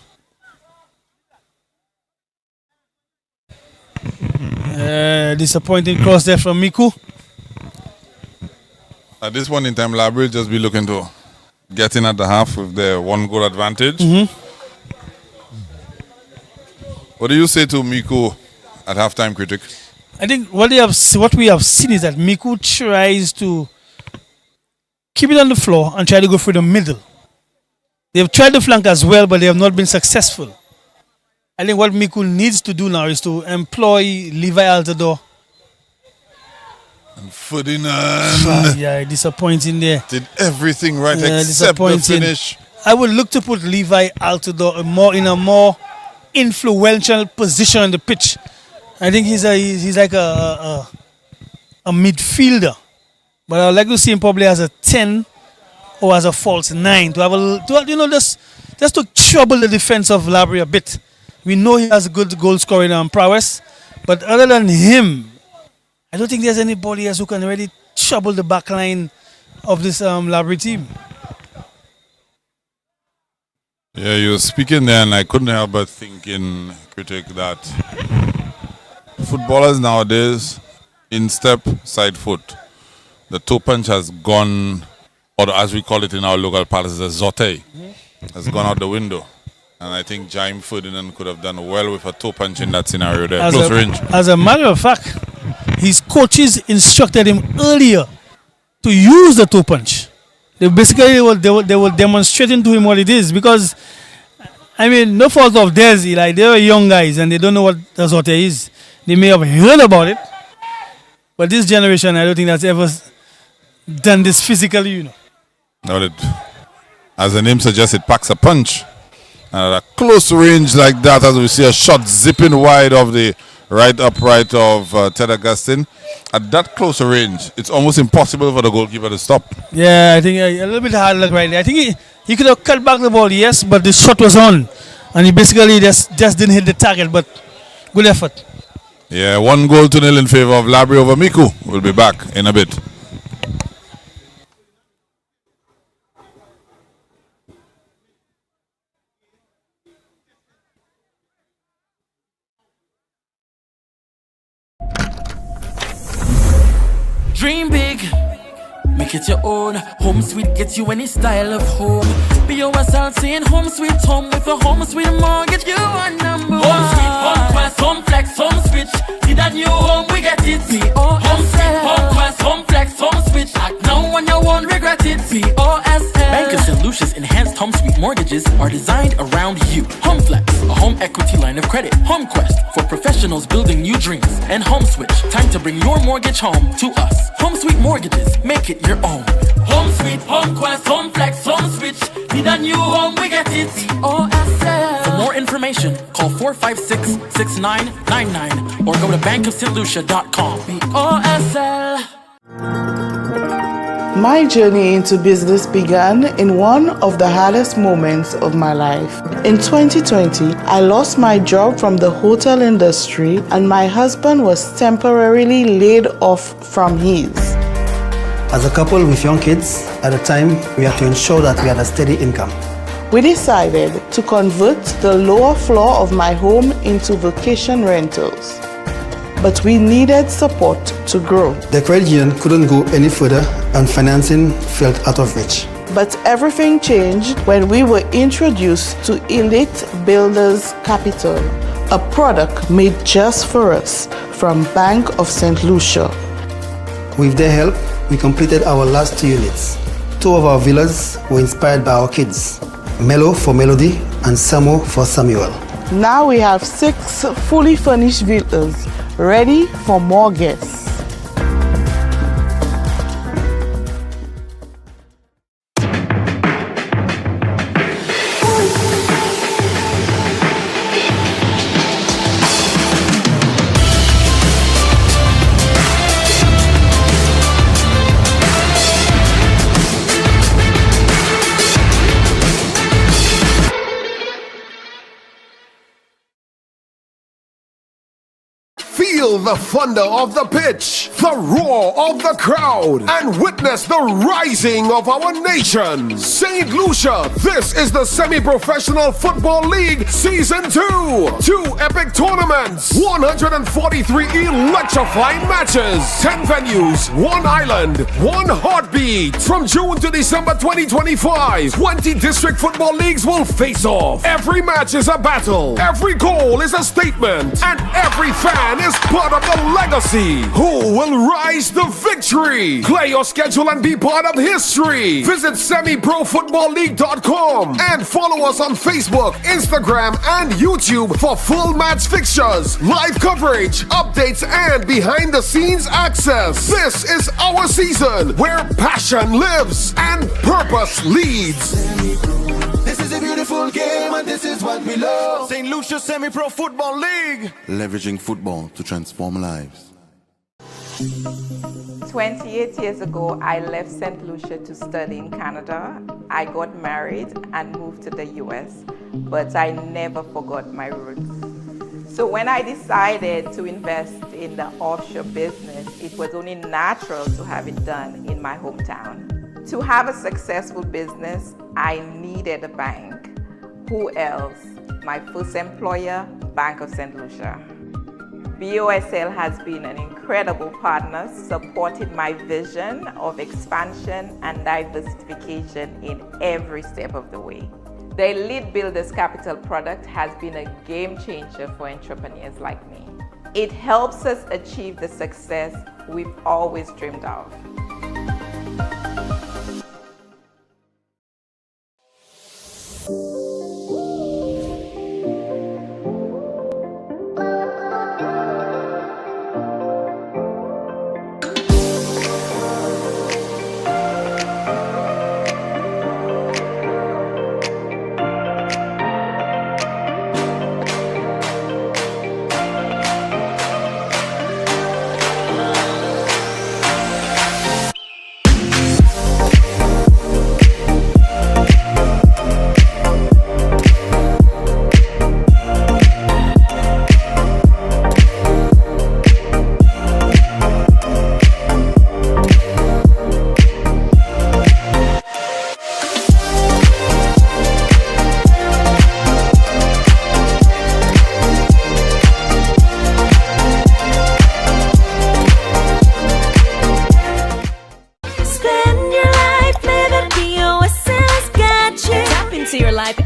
Speaker 4: Disappointing cross there from Miku.
Speaker 2: At this point in time, Labry will just be looking to get in at the half with their 1 goal advantage. What do you say to Miku at halftime, critic?
Speaker 4: I think what we have seen is that Miku tries to keep it on the floor and try to go through the middle. They've tried the flank as well, but they have not been successful. I think what Miku needs to do now is to employ Levi Altidore.
Speaker 2: And Ferdinand
Speaker 4: Yeah, disappointing there.
Speaker 2: did everything right
Speaker 4: Yeah,
Speaker 2: except the
Speaker 4: disappointing.
Speaker 2: finish.
Speaker 4: I would look to put Levi Altidore in a more influential position on the pitch. I think he's like a midfielder, but I'd like to see him probably as a 10 or as a false 9 to have just to trouble the defense of Labry a bit. We know he has good goal scoring prowess, but other than him, I don't think there's anybody else who can really trouble the back line of this Labry team.
Speaker 2: Yeah, you were speaking there, and I couldn't help but thinking, critic, that footballers nowadays, in step, side foot, the toe punch has gone, or as we call it in our local parlance, the zote, has gone out the window. And I think Jaime Ferdinand could have done well with a toe punch in that scenario there, close range.
Speaker 4: As a matter of fact, his coaches instructed him earlier to use the toe punch. They were demonstrating to him what it is, because I mean, no fault of theirs. Like, they were young guys and they don't know what the zote is. They may have heard about it, but this generation, I don't think that's ever done this physically. You know.
Speaker 2: Now as the name suggests, it packs a punch. And at a close range like that, as we see a shot zipping wide of the right upright of Ted Augustine. At that close range, it's almost impossible for the goalkeeper to stop.
Speaker 4: Yeah, I think a little bit hard luck right there. I think he could have cut back the ball, yes, but the shot was on. And he basically just didn't hit the target, but good effort.
Speaker 2: Yeah, 1-0 in favor of Labry over Miku. We'll be back in a bit.
Speaker 5: Dream big, make it your own. Home sweet gets you any style of home. Be yourself saying home sweet home with a home sweet mortgage. You are number one. Home sweet, home quest, home flex, home switch. See that new home, we get it. Home sweet, home quest, home flex, home switch. Act now when you won't regret it. POSL. Bank of St. Lucia's enhanced home sweet mortgages are designed around you. Home flex, a home equity line of credit. Home quest for professionals building new dreams. And home switch, time to bring your mortgage home to us. Home Sweet Mortgages, make it your own. Home Sweet, Home Quest, Home Flex, Home Switch. Need a new home, we get it. POSL. For more information, call 456-6999 or go to bankofstlucia.com. POSL.
Speaker 6: My journey into business began in one of the hardest moments of my life. In 2020, I lost my job from the hotel industry and my husband was temporarily laid off from his.
Speaker 7: As a couple with young kids, at the time, we had to ensure that we had a steady income.
Speaker 6: We decided to convert the lower floor of my home into vacation rentals. But we needed support to grow.
Speaker 7: The credit union couldn't go any further and financing felt out of reach.
Speaker 6: But everything changed when we were introduced to Elite Builders Capital, a product made just for us from Bank of St. Lucia.
Speaker 7: With their help, we completed our last 2 units. 2 of our villas were inspired by our kids, Melo for Melody and Samo for Samuel.
Speaker 6: Now we have 6 fully furnished villas ready for more guests.
Speaker 8: Feel the thunder of the pitch, the roar of the crowd, and witness the rising of our nation. St. Lucia, this is the Semi-Professional Football League Season 2. 2 epic tournaments, 143 electrifying matches, 10 venues, 1 island, 1 heartbeat. From June to December 2025, 20 district football leagues will face off. Every match is a battle, every goal is a statement, and every fan is part of the legacy. Who will rise to victory? Play your schedule and be part of history. Visit semiprofootballleague.com and follow us on Facebook, Instagram, and YouTube for full match fixtures, live coverage, updates, and behind-the-scenes access. This is our season where passion lives and purpose leads.
Speaker 1: This is a beautiful game and this is what we love.
Speaker 9: St. Lucia Semi-Pro Football League.
Speaker 10: Leveraging football to transform lives.
Speaker 11: 28 years ago, I left St. Lucia to study in Canada. I got married and moved to the US, but I never forgot my roots. So when I decided to invest in the offshore business, it was only natural to have it done in my hometown. To have a successful business, I needed a bank. Who else? My first employer, Bank of St. Lucia. BOSL has been an incredible partner, supporting my vision of expansion and diversification in every step of the way. The Elite Builders Capital product has been a game changer for entrepreneurs like me. It helps us achieve the success we've always dreamed of.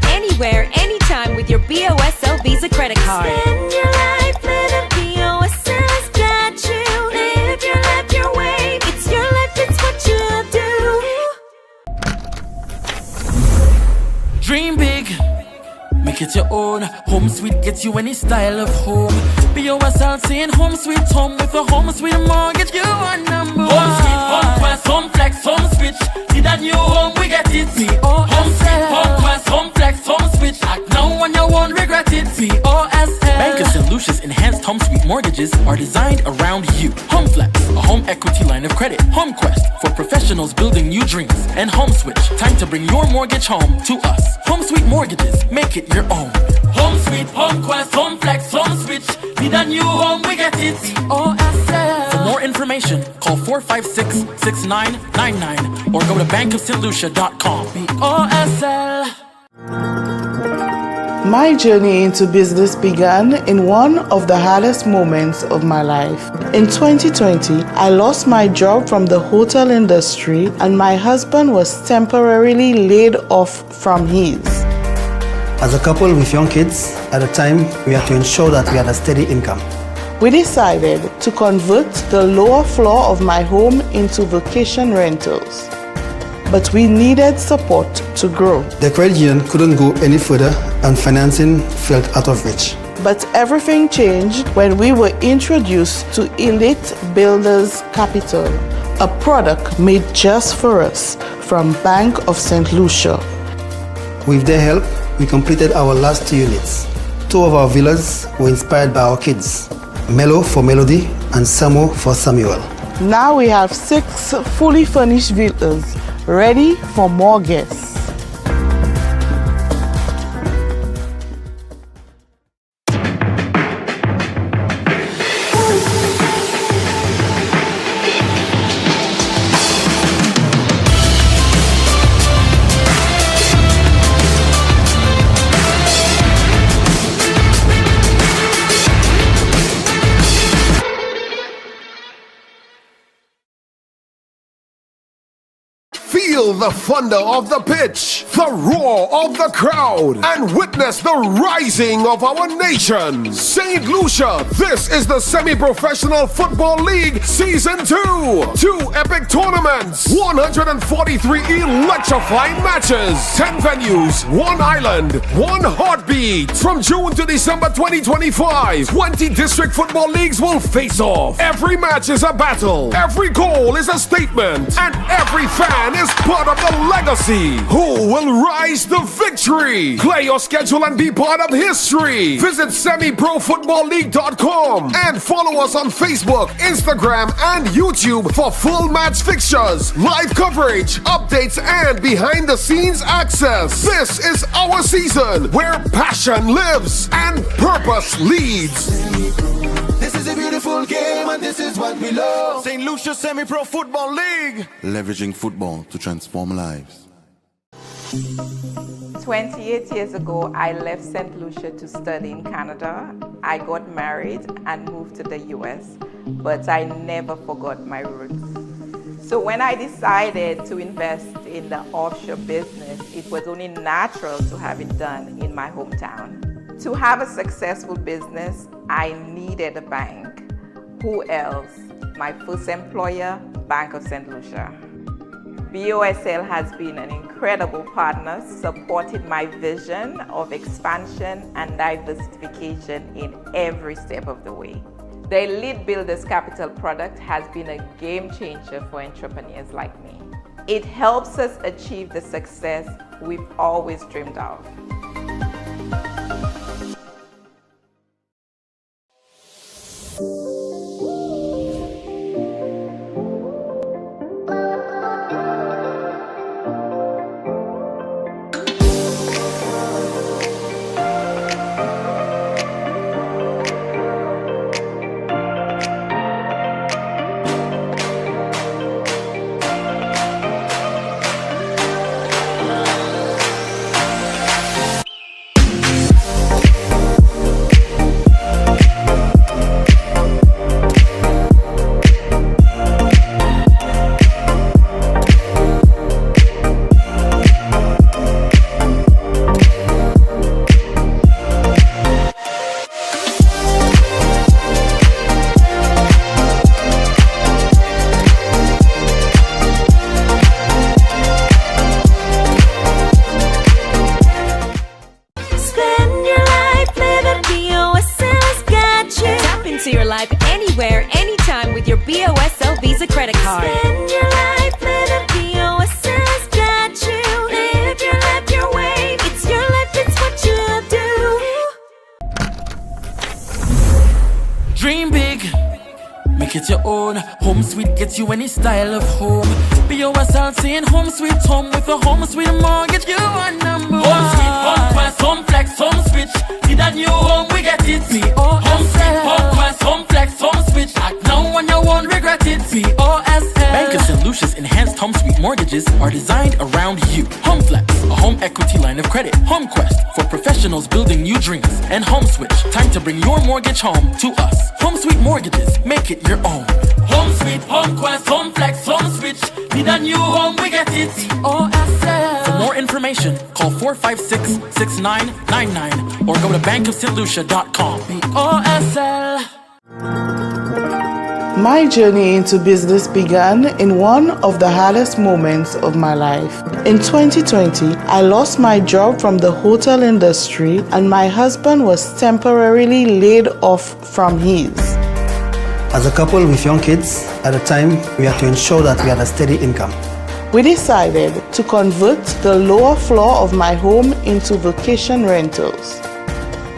Speaker 12: Anywhere, anytime with your BOSL Visa credit card. Spend your life, let it BOSL's got you. Live your life your way. It's your life, it's what you do.
Speaker 5: Dream big, make it your own. Home Sweet gets you any style of home. BOSL saying home sweet home with a home sweet mortgage. You are number one. Home Sweet, home quest, home flex, home switch. Need a new home, we get it. Home Sweet, home quest, home flex, home switch. Act now and you won't regret it. BOSL. Bank of St. Lucia's enhanced home sweet mortgages are designed around you. Home Flex, a home equity line of credit. Home Quest, for professionals building new dreams. And Home Switch, time to bring your mortgage home to us. Home Sweet Mortgages, make it your own. Home Sweet, Home Quest, Home Flex, Home Switch. Need a new home, we get it. BOSL. For more information, call 456-6999 or go to bankofstlucia.com. BOSL.
Speaker 6: My journey into business began in one of the hardest moments of my life. In 2020, I lost my job from the hotel industry and my husband was temporarily laid off from his.
Speaker 7: As a couple with young kids, at the time, we had to ensure that we had a steady income.
Speaker 6: We decided to convert the lower floor of my home into vacation rentals. But we needed support to grow.
Speaker 7: The credit union couldn't go any further and financing felt out of reach.
Speaker 6: But everything changed when we were introduced to Elite Builders Capital, a product made just for us from Bank of St. Lucia.
Speaker 7: With their help, we completed our last 2 units. 2 of our villas were inspired by our kids, Melo for Melody and Samo for Samuel.
Speaker 6: Now we have 6 fully furnished villas, ready for more guests.
Speaker 8: Feel the thunder of the pitch, the roar of the crowd, and witness the rising of our nation. St. Lucia, this is the Semi-Professional Football League Season 2. 2 epic tournaments, 143 electrifying matches, 10 venues, 1 island, 1 heartbeat. From June to December 2025, 20 district football leagues will face off. Every match is a battle, every goal is a statement, and every fan is part of the legacy. Who will rise to victory? Play your schedule and be part of history. Visit semiprofootballleague.com and follow us on Facebook, Instagram, and YouTube for full match fixtures, live coverage, updates, and behind the scenes access. This is our season where passion lives and purpose leads.
Speaker 9: This is a beautiful game and this is what we love. St. Lucia Semi-Pro Football League.
Speaker 10: Leveraging football to transform lives.
Speaker 11: 28 years ago, I left St. Lucia to study in Canada. I got married and moved to the US, but I never forgot my roots. So when I decided to invest in the offshore business, it was only natural to have it done in my hometown. To have a successful business, I needed a bank. Who else? My first employer, Bank of St. Lucia. BOSL has been an incredible partner, supporting my vision of expansion and diversification in every step of the way. The Elite Builders Capital product has been a game changer for entrepreneurs like me. It helps us achieve the success we've always dreamed of.
Speaker 12: Anywhere, anytime with your BOSL Visa credit card. Spend your life, let it BOSL's got you. Live your life your way. It's your life, it's what you do.
Speaker 5: Dream big, make it your own. Home Sweet gets you any style of home. BOSL saying home sweet home with a home sweet mortgage. You are number one. Home Sweet, home quest, home flex, home switch. Need a new home, we get it. Home Sweet, home quest, home flex, home switch. Act now and you won't regret it. BOSL. Bank of St. Lucia's enhanced home sweet mortgages are designed around you. Home Flex, a home equity line of credit. Home Quest, for professionals building new dreams. And Home Switch, time to bring your mortgage home to us. Home Sweet mortgages, make it your own. Home Sweet, Home Quest, Home Flex, Home Switch. Need a new home, we get it. BOSL. For more information, call 456-6999 or go to bankofstlucia.com. BOSL.
Speaker 6: My journey into business began in one of the hardest moments of my life. In 2020, I lost my job from the hotel industry and my husband was temporarily laid off from his.
Speaker 7: As a couple with young kids, at the time, we had to ensure that we had a steady income.
Speaker 6: We decided to convert the lower floor of my home into vacation rentals.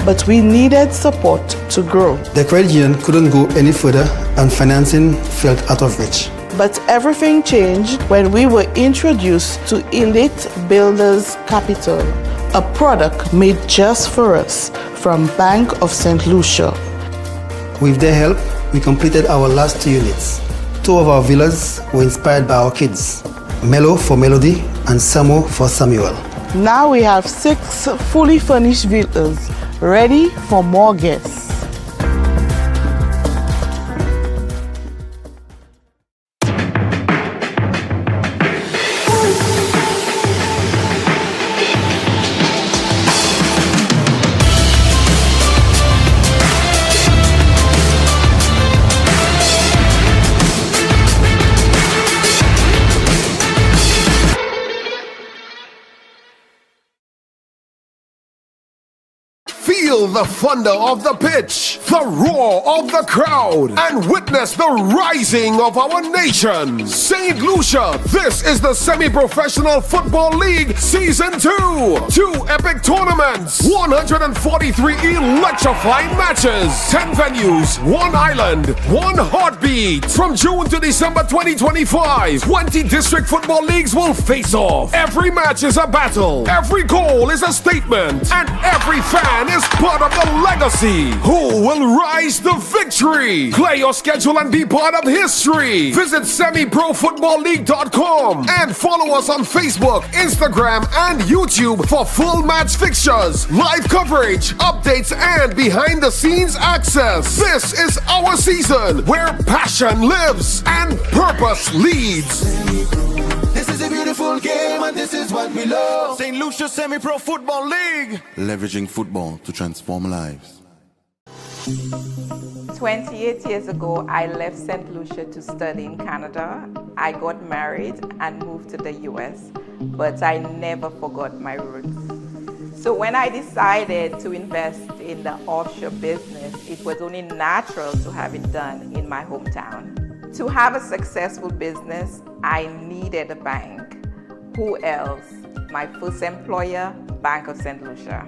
Speaker 6: But we needed support to grow.
Speaker 7: The credit union couldn't go any further and financing felt out of reach.
Speaker 6: But everything changed when we were introduced to Elite Builders Capital, a product made just for us from Bank of St. Lucia.
Speaker 7: With their help, we completed our last 2 units. 2 of our villas were inspired by our kids, Melo for Melody and Samo for Samuel.
Speaker 6: Now we have 6 fully furnished villas ready for more guests.
Speaker 8: Feel the thunder of the pitch, the roar of the crowd, and witness the rising of our nation. St. Lucia, this is the Semi-Professional Football League Season 2. 2 epic tournaments, 143 electrifying matches, 10 venues, 1 island, 1 heartbeat. From June to December 2025, 20 district football leagues will face off. Every match is a battle, every goal is a statement, and every fan is part of the legacy. Who will rise to victory? Play your schedule and be part of history. Visit semiprofootballleague.com and follow us on Facebook, Instagram, and YouTube for full match fixtures, live coverage, updates, and behind the scenes access. This is our season where passion lives and purpose leads.
Speaker 9: This is a beautiful game and this is what we love. St. Lucia Semi-Pro Football League.
Speaker 10: Leveraging football to transform lives.
Speaker 11: 28 years ago, I left St. Lucia to study in Canada. I got married and moved to the US, but I never forgot my roots. So when I decided to invest in the offshore business, it was only natural to have it done in my hometown. To have a successful business, I needed a bank. Who else? My first employer, Bank of St. Lucia.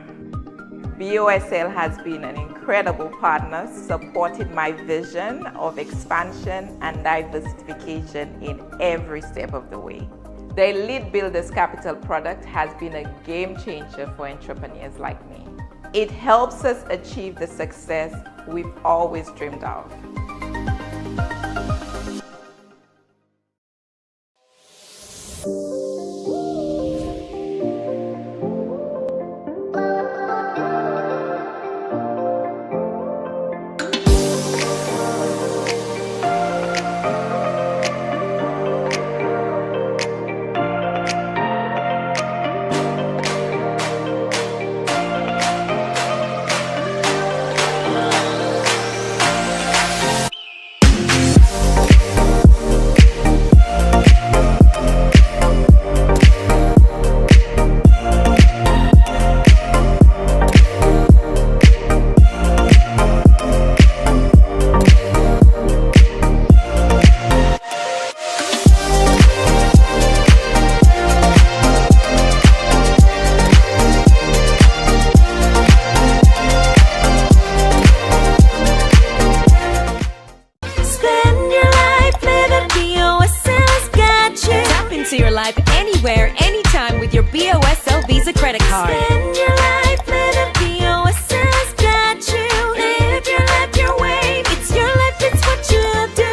Speaker 11: BOSL has been an incredible partner, supporting my vision of expansion and diversification in every step of the way. The Elite Builders Capital product has been a game changer for entrepreneurs like me. It helps us achieve the success we've always dreamed of.
Speaker 12: Anywhere, anytime with your BOSL Visa credit card. Spend your life, let it BOSL's got you. Live your life your way. It's your life, it's what you do.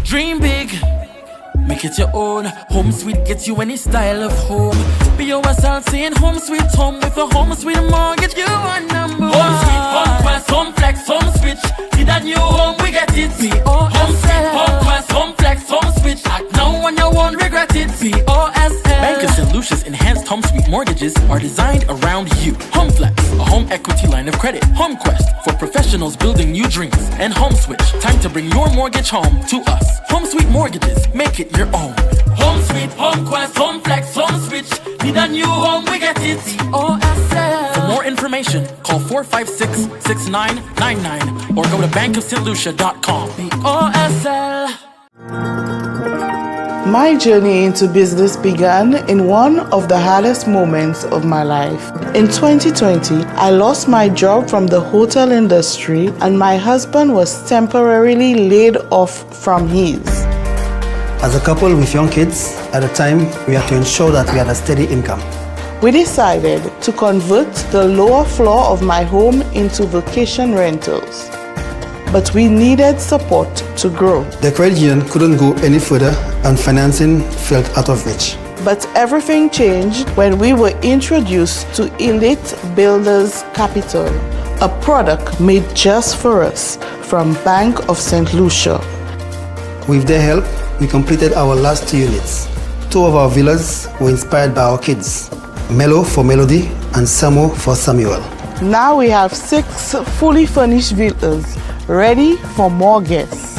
Speaker 5: Dream big, make it your own. Home Sweet gets you any style of home. BOSL saying home sweet home with a home sweet mortgage. You are number one. Home Sweet, home quest, home flex, home switch. See that new home, we get it. Home Sweet, home quest, home flex, home switch. Act now when you won't regret it. BOSL. Bank of St. Lucia's enhanced home sweet mortgages are designed around you. Home Flex, a home equity line of credit. Home Quest, for professionals building new dreams. And Home Switch, time to bring your mortgage home to us. Home Sweet mortgages, make it your own. Home Sweet, Home Quest, Home Flex, Home Switch. Need a new home, we get it. BOSL. For more information, call 456-6999 or go to bankofstlucia.com. BOSL.
Speaker 6: My journey into business began in one of the hardest moments of my life. In 2020, I lost my job from the hotel industry and my husband was temporarily laid off from his.
Speaker 7: As a couple with young kids, at the time, we had to ensure that we had a steady income.
Speaker 6: We decided to convert the lower floor of my home into vacation rentals. But we needed support to grow.
Speaker 7: The credit union couldn't go any further and financing felt out of reach.
Speaker 6: But everything changed when we were introduced to Elite Builders Capital, a product made just for us from Bank of St. Lucia.
Speaker 7: With their help, we completed our last 2 units. 2 of our villas were inspired by our kids, Melo for Melody and Samo for Samuel.
Speaker 6: Now we have 6 fully furnished villas ready for more guests.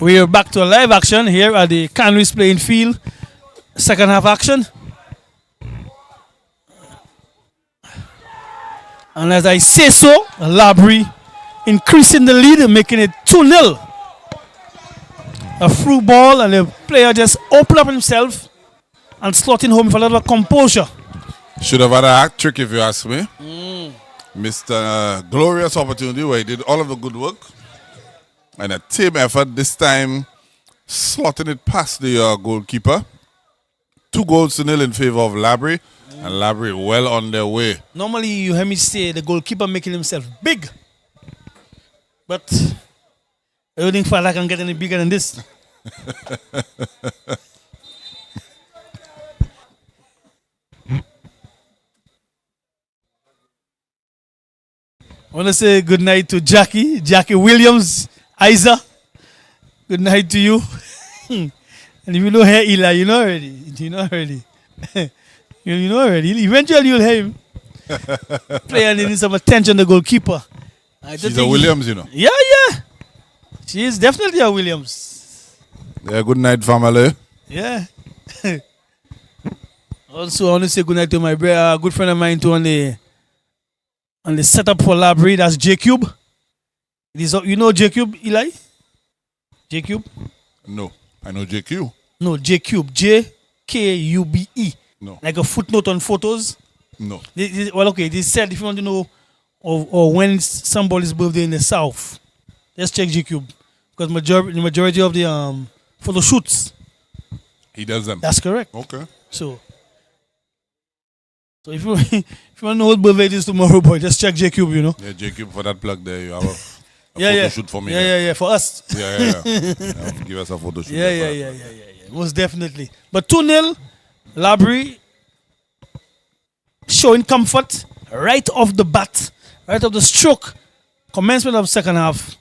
Speaker 4: We are back to a live action here at the Canries playing field. Second half action. And as I say so, Labry increasing the lead, making it 2-0. A through ball, and the player just opened up himself and slotting home with a lot of composure.
Speaker 2: Should have had a hat trick if you ask me. Missed a glorious opportunity where he did all of the good work. And a team effort, this time slotting it past the goalkeeper. 2-0 in favor of Labry. And Labry well on their way.
Speaker 4: Normally you hear me say the goalkeeper making himself big. But I don't think Fala can get any bigger than this. I want to say good night to Jackie Williams, Isa. Good night to you. And if you don't hear Eli, you know already. You know already. You know already. Eventually you'll hear him. Player needing some attention, the goalkeeper.
Speaker 2: She's a Williams, you know.
Speaker 4: Yeah. She is definitely a Williams.
Speaker 2: Yeah, good night, family.
Speaker 4: Yeah. Also, I want to say good night to my good friend of mine too on the setup for Labry. That's J-Cube. You know J-Cube, Eli? J-Cube?
Speaker 2: No, I know JQ.
Speaker 4: No, J-Cube. J-K-U-B-E.
Speaker 2: No.
Speaker 4: Like a footnote on photos.
Speaker 2: No.
Speaker 4: Well, okay. They said if you want to know or when somebody's birthday in the South, just check J-Cube. Because the majority of the photo shoots.
Speaker 2: He does them.
Speaker 4: That's correct.
Speaker 2: Okay.
Speaker 4: So if you want to know what birthday it is tomorrow, boy, just check J-Cube, you know.
Speaker 2: Yeah, J-Cube, for that plug there, you have a
Speaker 4: photo
Speaker 2: shoot for me.
Speaker 4: Yeah, for us.
Speaker 2: Yeah. Give us a photo shoot.
Speaker 4: Yeah. Most definitely. But 2-0, Labry showing comfort right off the bat, right off the stroke. Commencement of second half.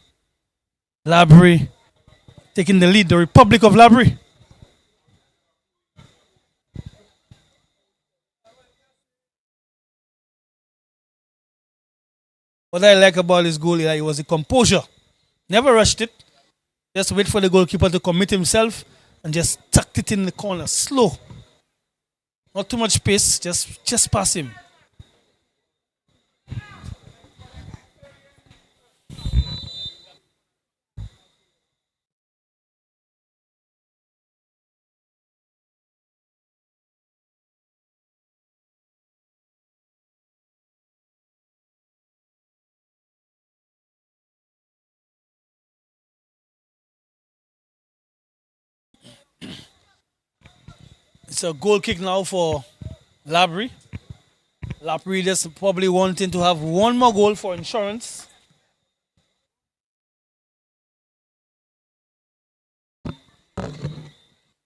Speaker 4: Labry taking the lead, the Republic of Labry. What I like about his goal, it was the composure. Never rushed it. Just wait for the goalkeeper to commit himself and just tucked it in the corner. Slow. Not too much pace. Just pass him. It's a goal kick now for Labry. Labry just probably wanting to have one more goal for insurance.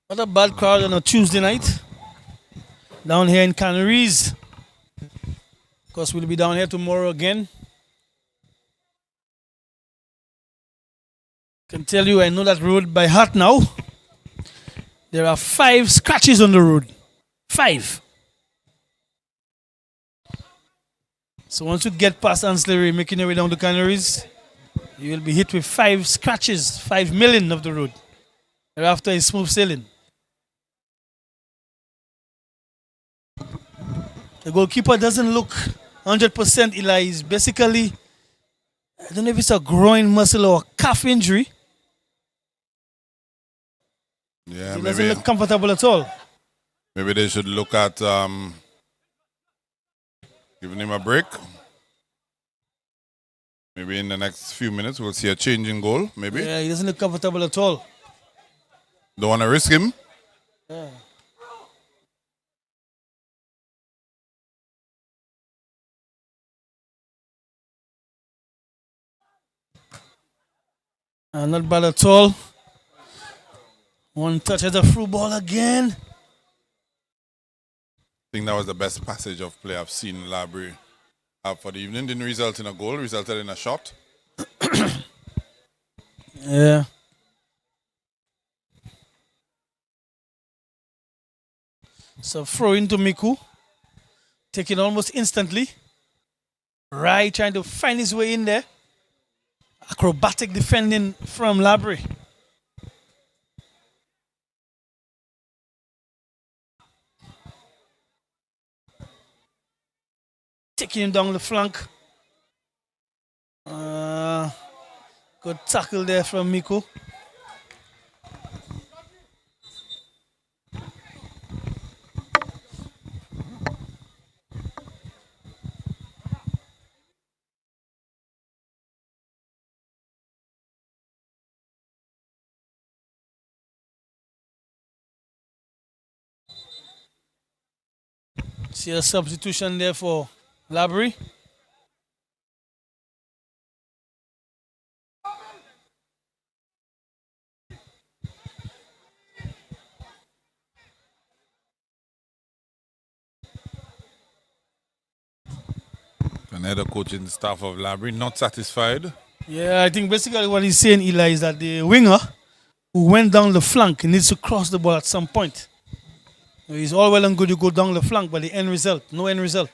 Speaker 4: Not a bad crowd on a Tuesday night. Down here in Canaries. Of course, we'll be down here tomorrow again. Can tell you I know that road by heart now. There are 5 scratches on the road. 5. So once you get past Ancillary, making your way down to Canaries, you will be hit with 5 scratches, 5 million of the road. Thereafter is smooth sailing. The goalkeeper doesn't look 100%, Eli. He's basically, I don't know if it's a groin muscle or a calf injury.
Speaker 2: Yeah,
Speaker 4: He doesn't look comfortable at all.
Speaker 2: Maybe they should look at giving him a break. Maybe in the next few minutes we'll see a change in goal. Maybe.
Speaker 4: Yeah, he doesn't look comfortable at all.
Speaker 2: Don't want to risk him.
Speaker 4: Yeah. Not bad at all. One touch at the through ball again.
Speaker 2: I think that was the best passage of play I've seen Labry have for the evening. Didn't result in a goal, resulted in a shot.
Speaker 4: Yeah. So throw into Miku. Take it almost instantly. Right, trying to find his way in there. Acrobatic defending from Labry. taking him down the flank. Good tackle there from Miko. See a substitution there for Labry.
Speaker 2: Another coaching staff of Labry not satisfied.
Speaker 4: Yeah, I think basically what he's saying, Eli, is that the winger who went down the flank needs to cross the ball at some point. It's all well and good you go down the flank, but the end result, no end result.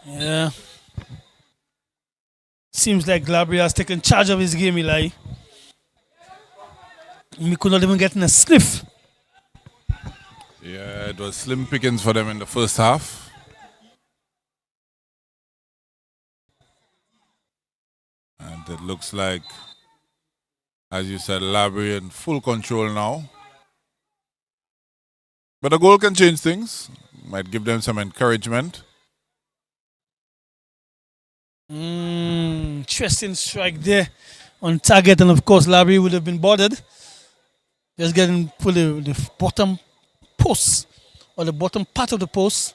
Speaker 4: Yeah. Seems like Labry has taken charge of his game, Eli. We could not even get in a sniff.
Speaker 2: Yeah, it was slim pickings for them in the first half. And it looks like, as you said, Labry in full control now. But a goal can change things. Might give them some encouragement.
Speaker 4: Interesting strike there on target, and of course Labry would have been bothered. Just getting for the bottom post or the bottom part of the post.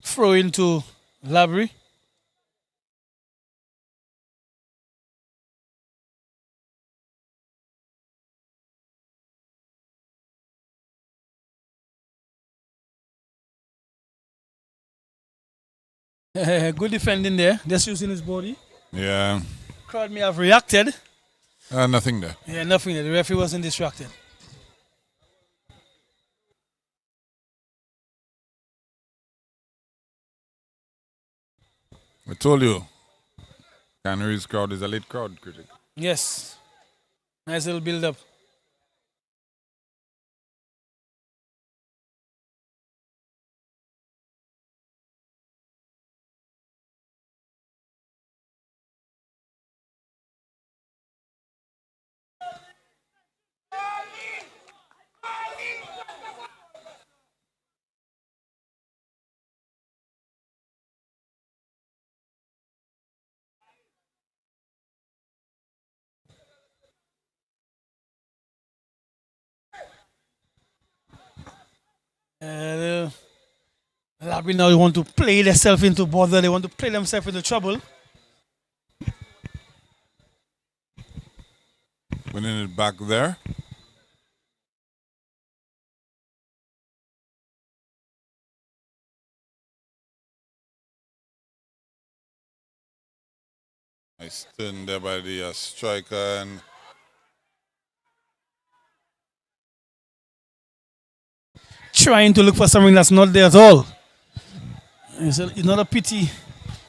Speaker 4: Throw into Labry. Good defending there, just using his body.
Speaker 2: Yeah.
Speaker 4: Crowd may have reacted.
Speaker 2: Nothing there.
Speaker 4: Yeah, nothing there. The referee wasn't distracted.
Speaker 2: I told you, Canaries crowd is a late crowd, critic.
Speaker 4: Yes. Nice little build up. Labry now want to play themselves into bother. They want to play themselves into trouble.
Speaker 2: Winning it back there. Nice turn there by the striker and
Speaker 4: trying to look for something that's not there at all. It's not a pity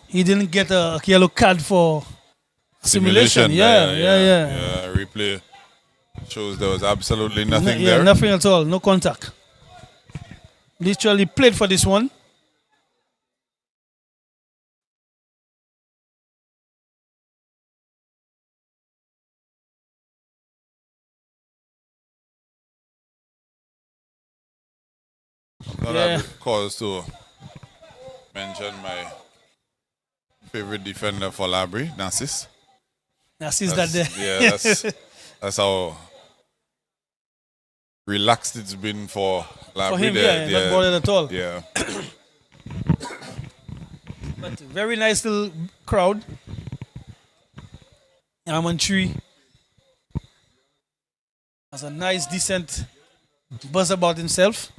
Speaker 4: he didn't get a yellow card for simulation. Yeah.
Speaker 2: Replay shows there was absolutely nothing there.
Speaker 4: Nothing at all. No contact. Literally played for this one.
Speaker 2: Not cause to mention my favorite defender for Labry, Narcis.
Speaker 4: Narcis that there.
Speaker 2: Yeah, that's how relaxed it's been for Labry.
Speaker 4: For him, not bothered at all.
Speaker 2: Yeah.
Speaker 4: But very nice little crowd. Yaman Tree has a nice, decent buzz about himself.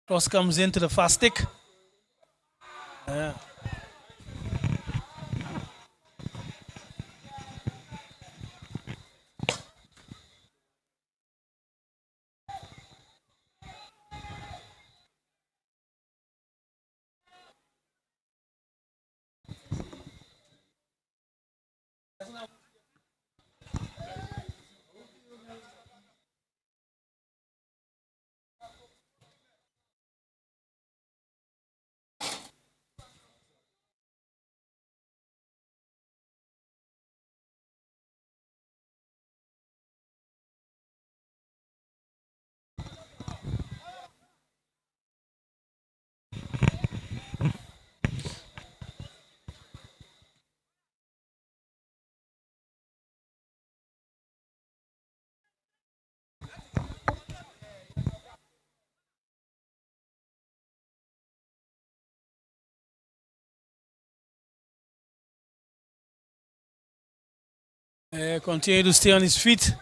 Speaker 4: Cross comes into the fast stick. Yeah. Continue to stay on his feet.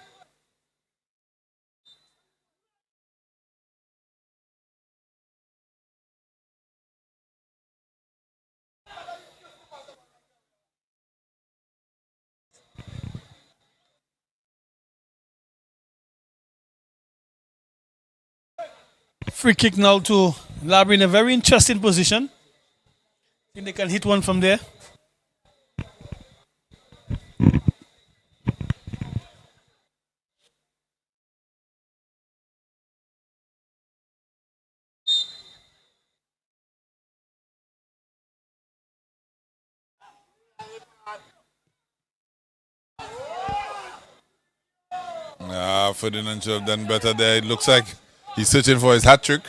Speaker 4: Free kick now to Labry in a very interesting position. I think they can hit one from there.
Speaker 2: Ferdinand should have done better there. It looks like he's searching for his hat trick.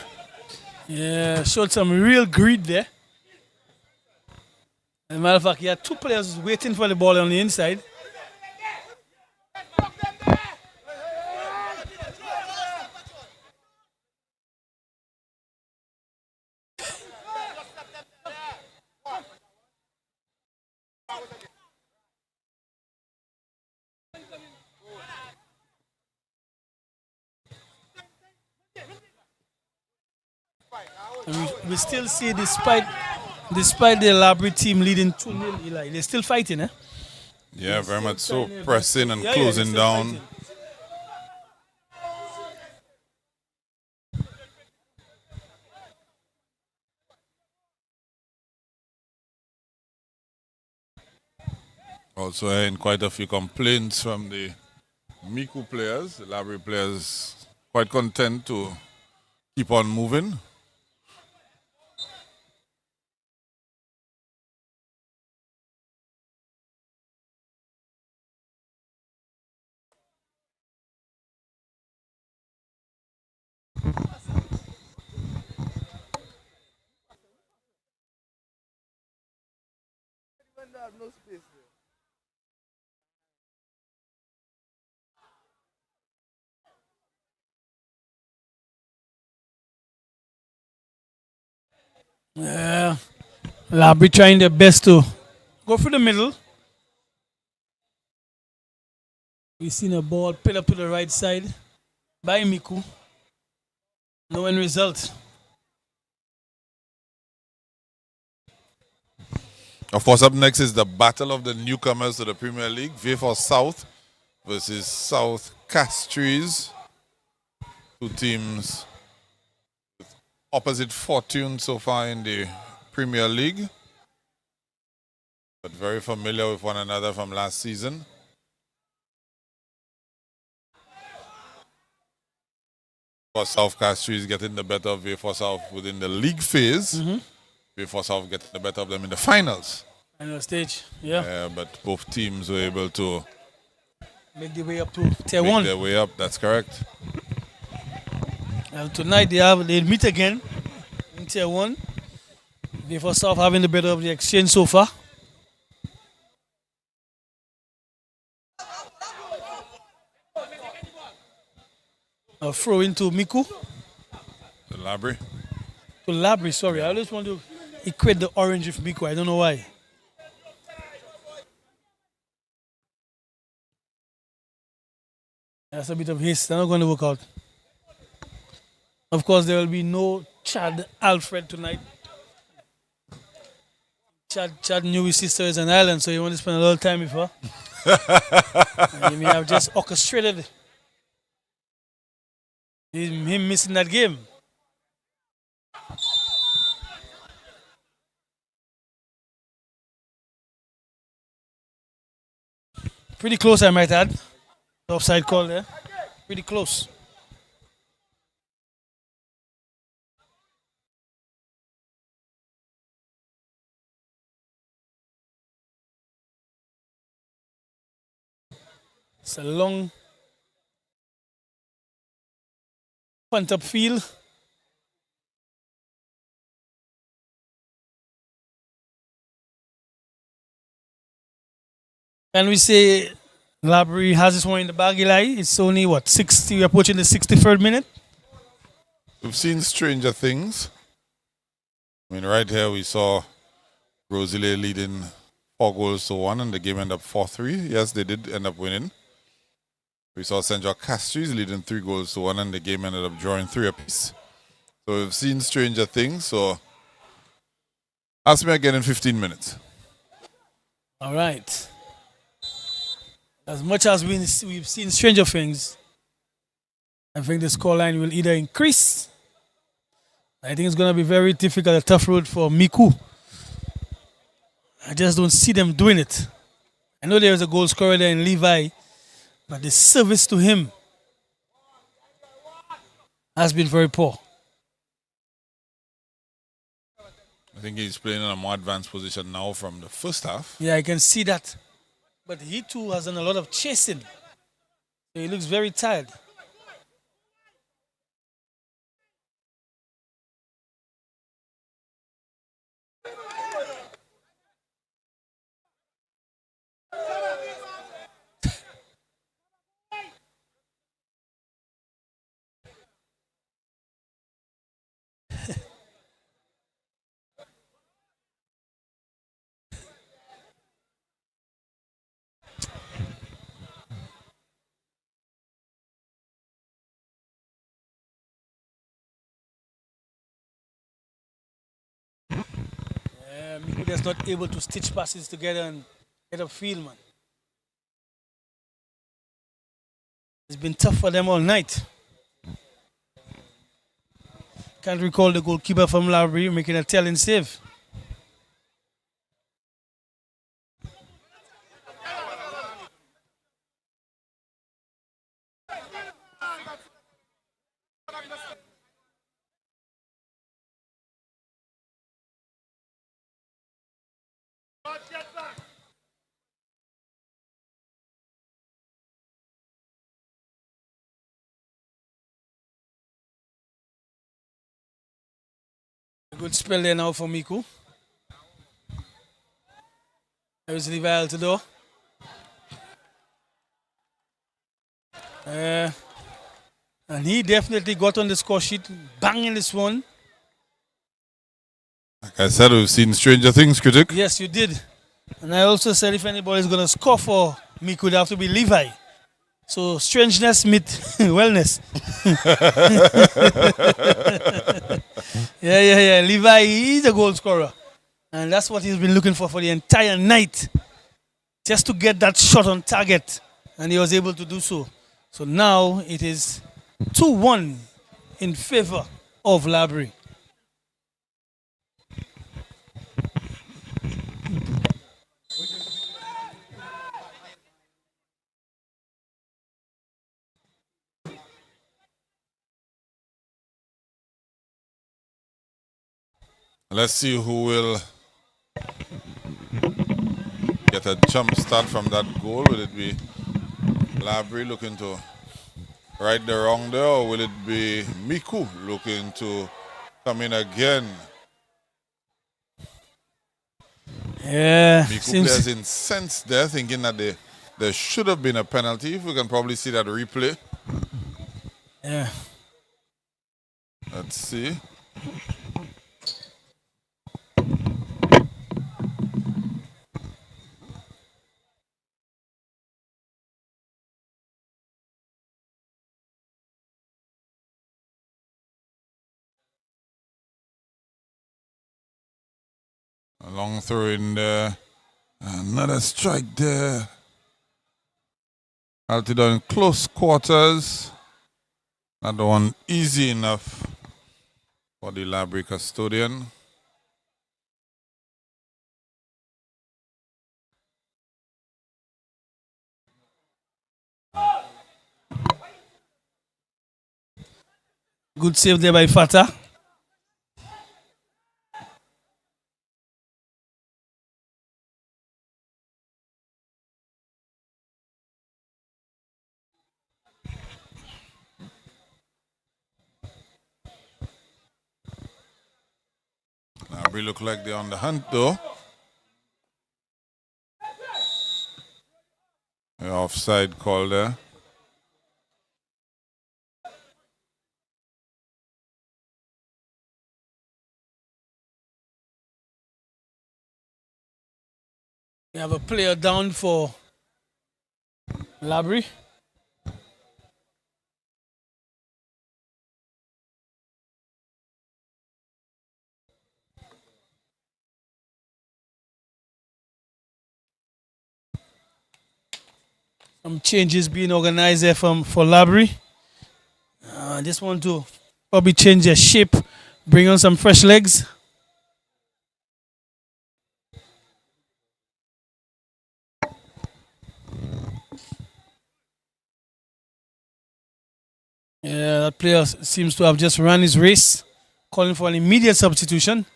Speaker 4: Yeah, showed some real greed there. As a matter of fact, he had two players waiting for the ball on the inside. And we still see, despite the Labry team leading 2-0, Eli, they're still fighting, eh?
Speaker 2: Yeah, very much so. Pressing and closing down. Fighting. Also, in quite a few complaints from the MICOUD players. The Labry players quite content to keep on moving.
Speaker 13: No space
Speaker 4: there. Yeah, Labry trying their best to go through the middle. We've seen a ball put up to the right side by MICOUD. No end result.
Speaker 2: Of course, up next is the battle of the newcomers to the Premier League. Vayfor South versus South Castries. Two teams with opposite fortune so far in the Premier League, but very familiar with one another from last season. For South Castries getting the better of Vayfor South within the league phase. Vayfor South getting the better of them in the finals.
Speaker 4: Final stage, yeah.
Speaker 2: But both teams were able to
Speaker 4: make their way up to tier
Speaker 2: make
Speaker 4: 1.
Speaker 2: their way up, that's correct.
Speaker 4: And tonight they'll meet again in tier 1. Vayfor South having the better of the exchange so far. A throw into MICOUD.
Speaker 2: The Labry.
Speaker 4: To Labry, sorry. I always want to equate the orange with MICOUD. I don't know why. That's a bit of haste. They're not going to work out. Of course, there will be no Chad Alfred tonight. Chad knew his sister is an island, so he wanted to spend a lot of time with her. And he may have just orchestrated him missing that game. Pretty close, I might add. The offside call there. Pretty close. It's a long punt up field. Can we say Labry has this one in the bag, Eli? It's only what, 60, we're approaching the 63rd minute?
Speaker 2: We've seen stranger things. I mean, right here we saw Rosalie leading 4-1 and the game ended up 4-3. Yes, they did end up winning. We saw Central Castries leading 3-1 and the game ended up drawing 3 apiece. So we've seen stranger things. So ask me again in 15 minutes.
Speaker 4: All right. As much as we've seen stranger things, I think the scoreline will either increase. I think it's going to be very difficult, a tough road for MICOUD. I just don't see them doing it. I know there is a goal scorer there in Levi, but the service to him has been very poor.
Speaker 2: I think he's playing in a more advanced position now from the first half.
Speaker 4: Yeah, I can see that. But he too has done a lot of chasing. So he looks very tired. MICOUD is not able to stitch passes together and get upfield, man. It's been tough for them all night. Can't recall the goalkeeper from Labry making a telling save. Good spell there now for MICOUD. There's Levi Altidore. And he definitely got on the score sheet, banging this one.
Speaker 2: Like I said, we've seen stranger things, critic.
Speaker 4: Yes, you did. And I also said if anybody's going to score for MICOUD, it have to be Levi. So strangeness meet wellness. Yeah. Levi is a goal scorer. And that's what he's been looking for the entire night. Just to get that shot on target. And he was able to do so. So now it is 2-1 in favor of Labry.
Speaker 2: Let's see who will get a jump start from that goal. Will it be Labry looking to right the wrong there, or will it be MICOUD looking to come in again?
Speaker 4: Yeah.
Speaker 2: MICOUD players incensed there, thinking that there should have been a penalty. We can probably see that replay.
Speaker 4: Yeah.
Speaker 2: Let's see. A long throw in there. Another strike there. Altidore in close quarters. Not the one easy enough for the Labry custodian.
Speaker 4: Good save there by Fata.
Speaker 2: Labry look like they're on the hunt though. The offside call there.
Speaker 4: We have a player down for Labry. Some changes being organized there for Labry. I just want to probably change their shape, bring on some fresh legs. Yeah, that player seems to have just run his race, calling for an immediate substitution.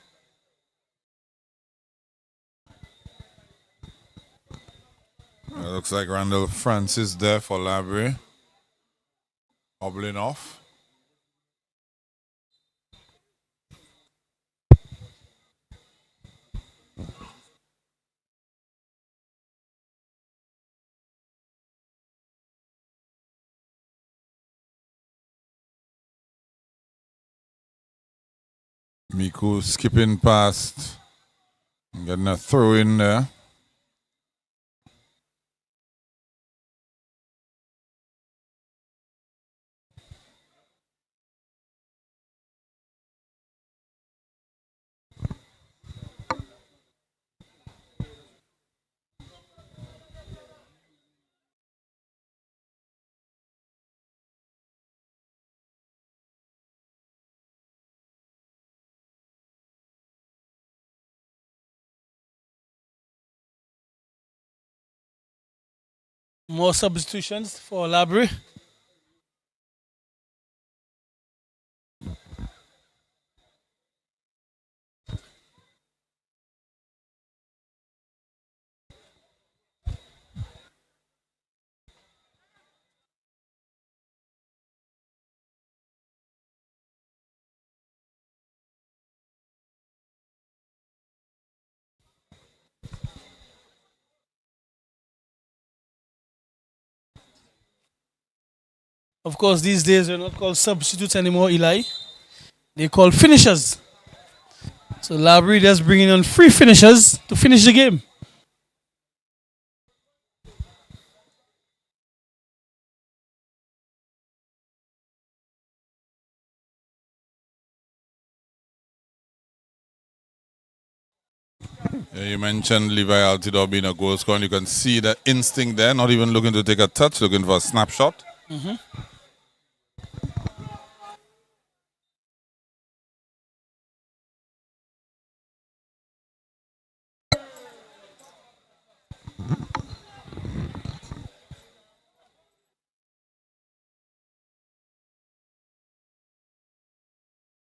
Speaker 2: Looks like Randall Francis there for Labry. Hobbling off. MICOUD skipping past. Getting a throw in there.
Speaker 4: More substitutions for Labry. Of course, these days they're not called substitutes anymore, Eli. They're called finishers. So Labry just bringing on free finishers to finish the game.
Speaker 2: Yeah, you mentioned Levi Altidore being a goal scorer, and you can see the instinct there, not even looking to take a touch, looking for a snapshot.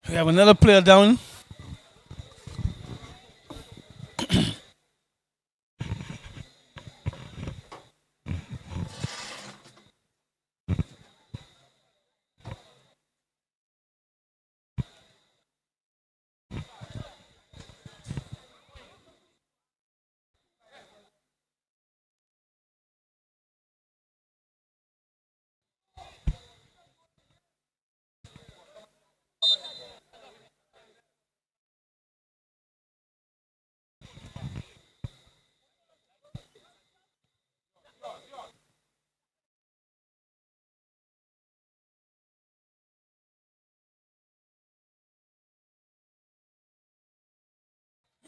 Speaker 4: We have another player down.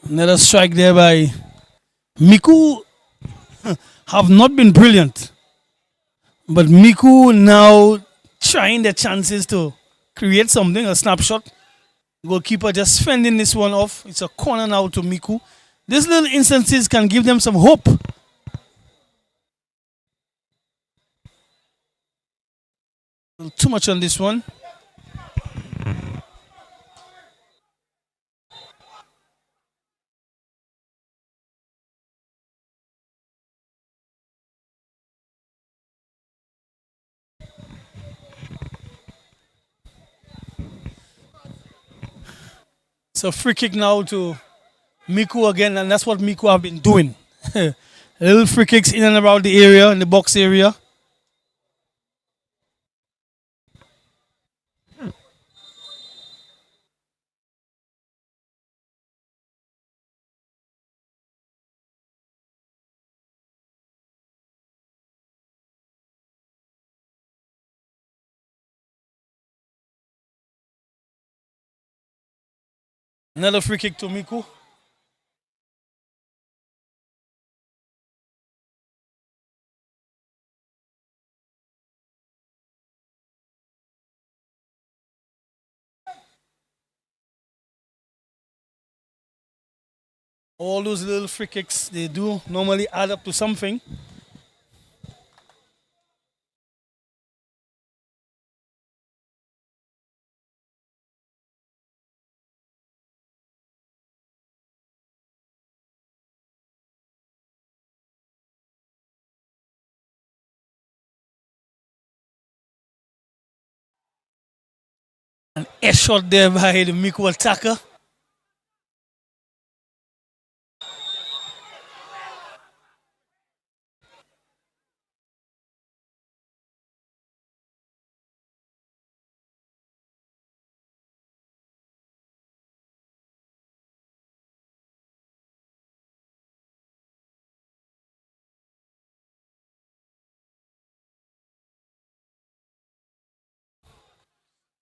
Speaker 4: Another strike there by Miku. Have not been brilliant, but Miku now trying their chances to create something, a snapshot. Goalkeeper just fending this one off. It's a corner now to Miku. These little instances can give them some hope. A little too much on this one. So free kick now to Miku again, and that's what Miku have been doing. Little free kicks in and around the area, in the box area. Another free kick to Miku. All those little free kicks, they do normally add up to something. An air shot there by the Miku attacker.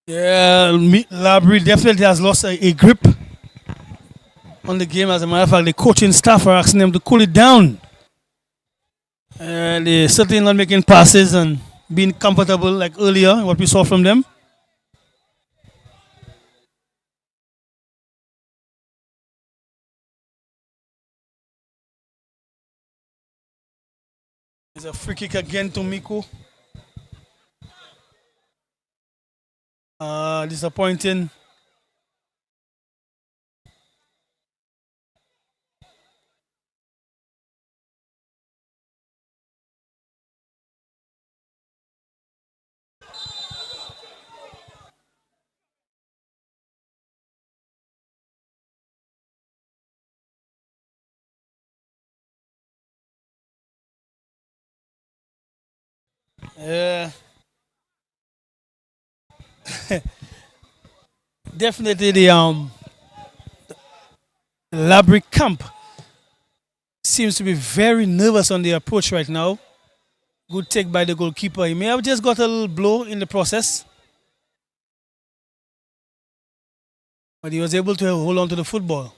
Speaker 4: Yeah, Labry definitely has lost a grip on the game. As a matter of fact, the coaching staff are asking them to cool it down. They're certainly not making passes and being comfortable like earlier, what we saw from them. There's a free kick again to Miku. Disappointing. Yeah. Definitely the Labry camp seems to be very nervous on the approach right now. Good take by the goalkeeper. He may have just got a little blow in the process, but he was able to hold on to the football.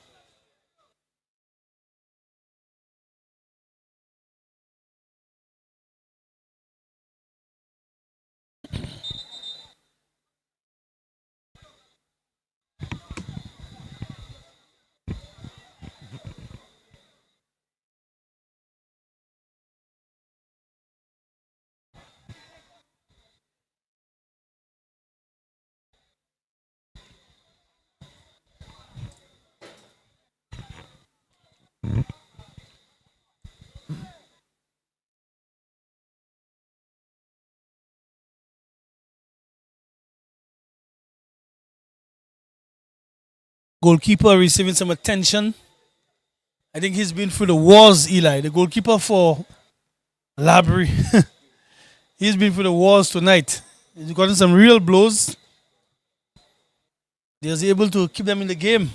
Speaker 4: goalkeeper receiving some attention. I think he's been through the wars, Eli. The goalkeeper for Labry. He's been through the wars tonight. He's gotten some real blows. He was able to keep them in the game.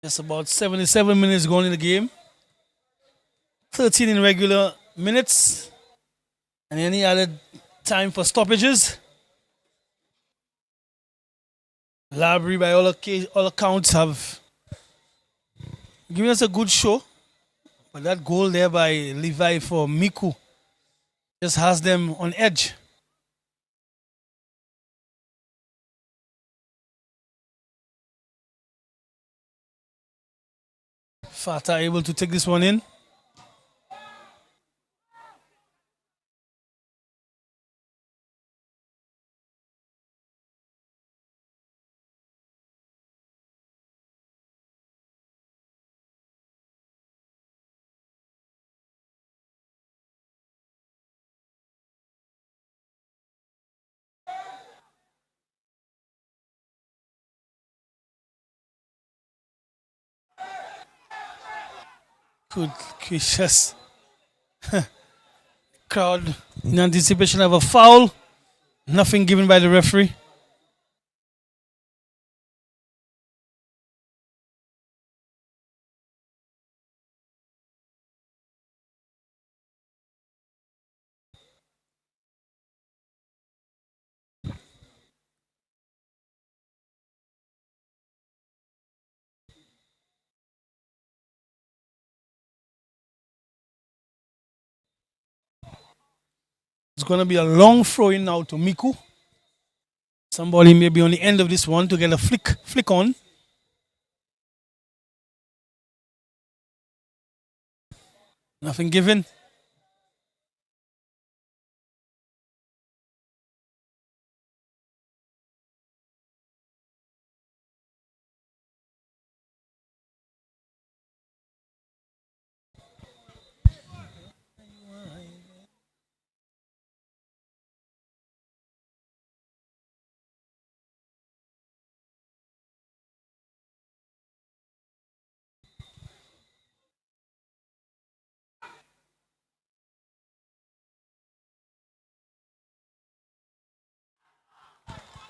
Speaker 4: Just about 77 minutes gone in the game. 13 in regular minutes. And any added time for stoppages. Labry, by all accounts, have given us a good show. But that goal there by Levi for MICOUD just has them on edge. Fata able to take this one in. Good gracious. Crowd in anticipation of a foul. Nothing given by the referee. It's going to be a long throw in now to MICOUD. Somebody may be on the end of this one to get a flick on. Nothing given.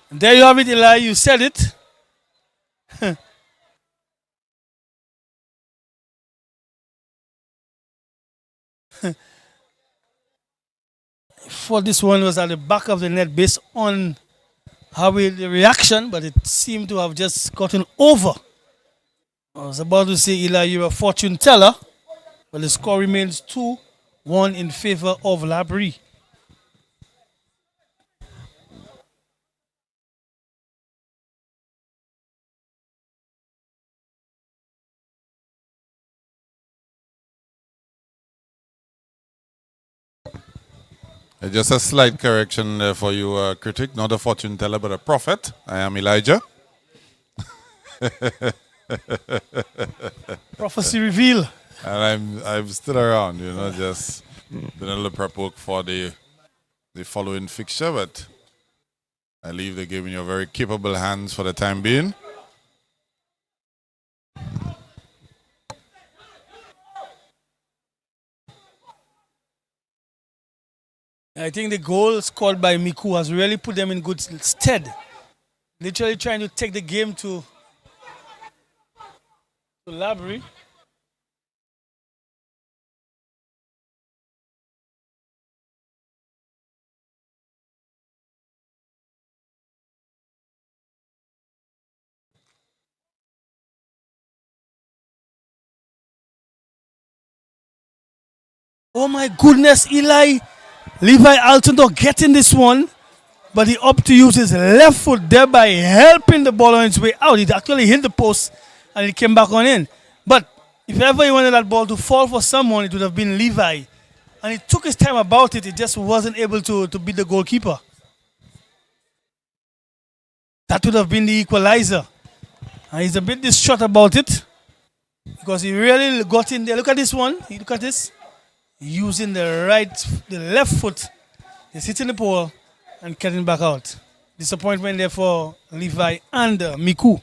Speaker 4: And there you have it, Eli. You said it. For this one was at the back of the net based on how the reaction, but it seemed to have just gotten over. I was about to say, Eli, you're a fortune teller, but the score remains 2-1 in favor of Labry.
Speaker 2: Just a slight correction for you, critic. Not a fortune teller, but a prophet. I am Elijah.
Speaker 4: Prophecy reveal.
Speaker 2: And I'm still around, you know, just doing a little prep work for the following fixture, but I leave the game in your very capable hands for the time being.
Speaker 4: I think the goal scored by MICOUD has really put them in good stead. Literally trying to take the game to Labry. Oh my goodness, Eli. Levi Altondor getting this one, but he opted to use his left foot, thereby helping the ball on its way out. It actually hit the post and it came back on in. But if ever he wanted that ball to fall for someone, it would have been Levi. And he took his time about it. He just wasn't able to beat the goalkeeper. That would have been the equalizer. And he's a bit distraught about it because he really got in there. Look at this one. Look at this. Using the left foot. He's hitting the pole and getting back out. Disappointment there for Levi and MICOUD.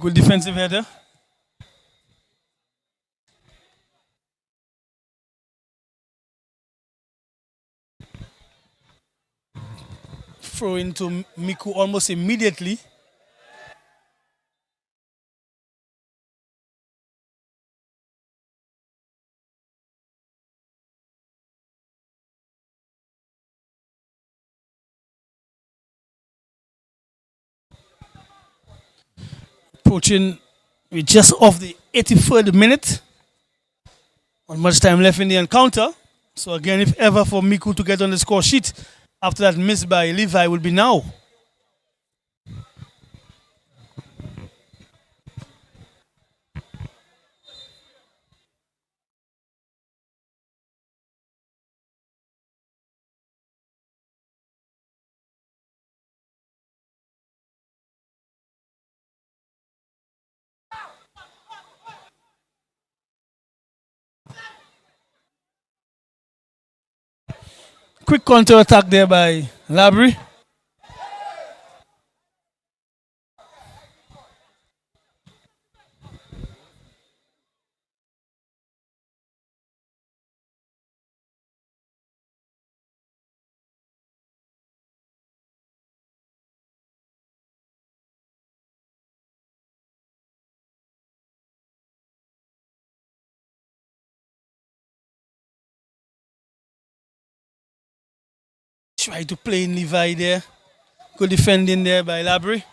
Speaker 4: Good defensive header. Throw into MICOUD almost immediately. Approaching, we're just off the 83rd minute. Not much time left in the encounter. So again, if ever for MICOUD to get on the score sheet after that miss by Levi will be now. Quick counter attack there by Labry. Try to play in Levi there. Good defending there by Labry.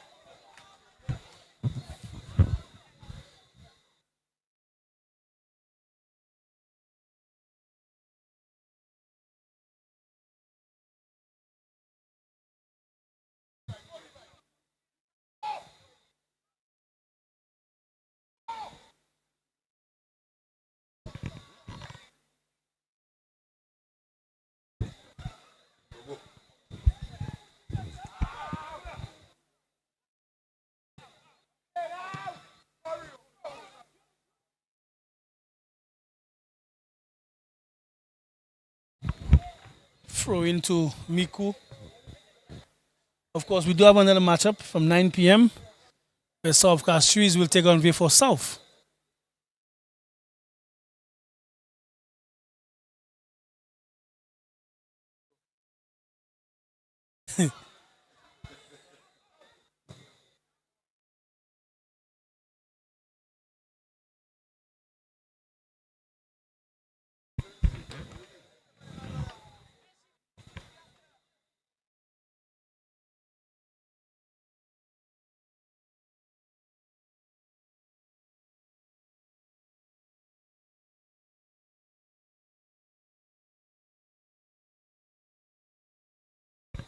Speaker 4: Throw into MICOUD. Of course, we do have another matchup from 9 p.m. where South Castries will take on V4 South.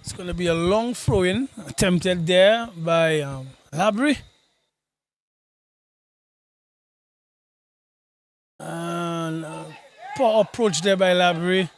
Speaker 4: It's going to be a long throw-in attempted there by Labry. And poor approach there by Labry.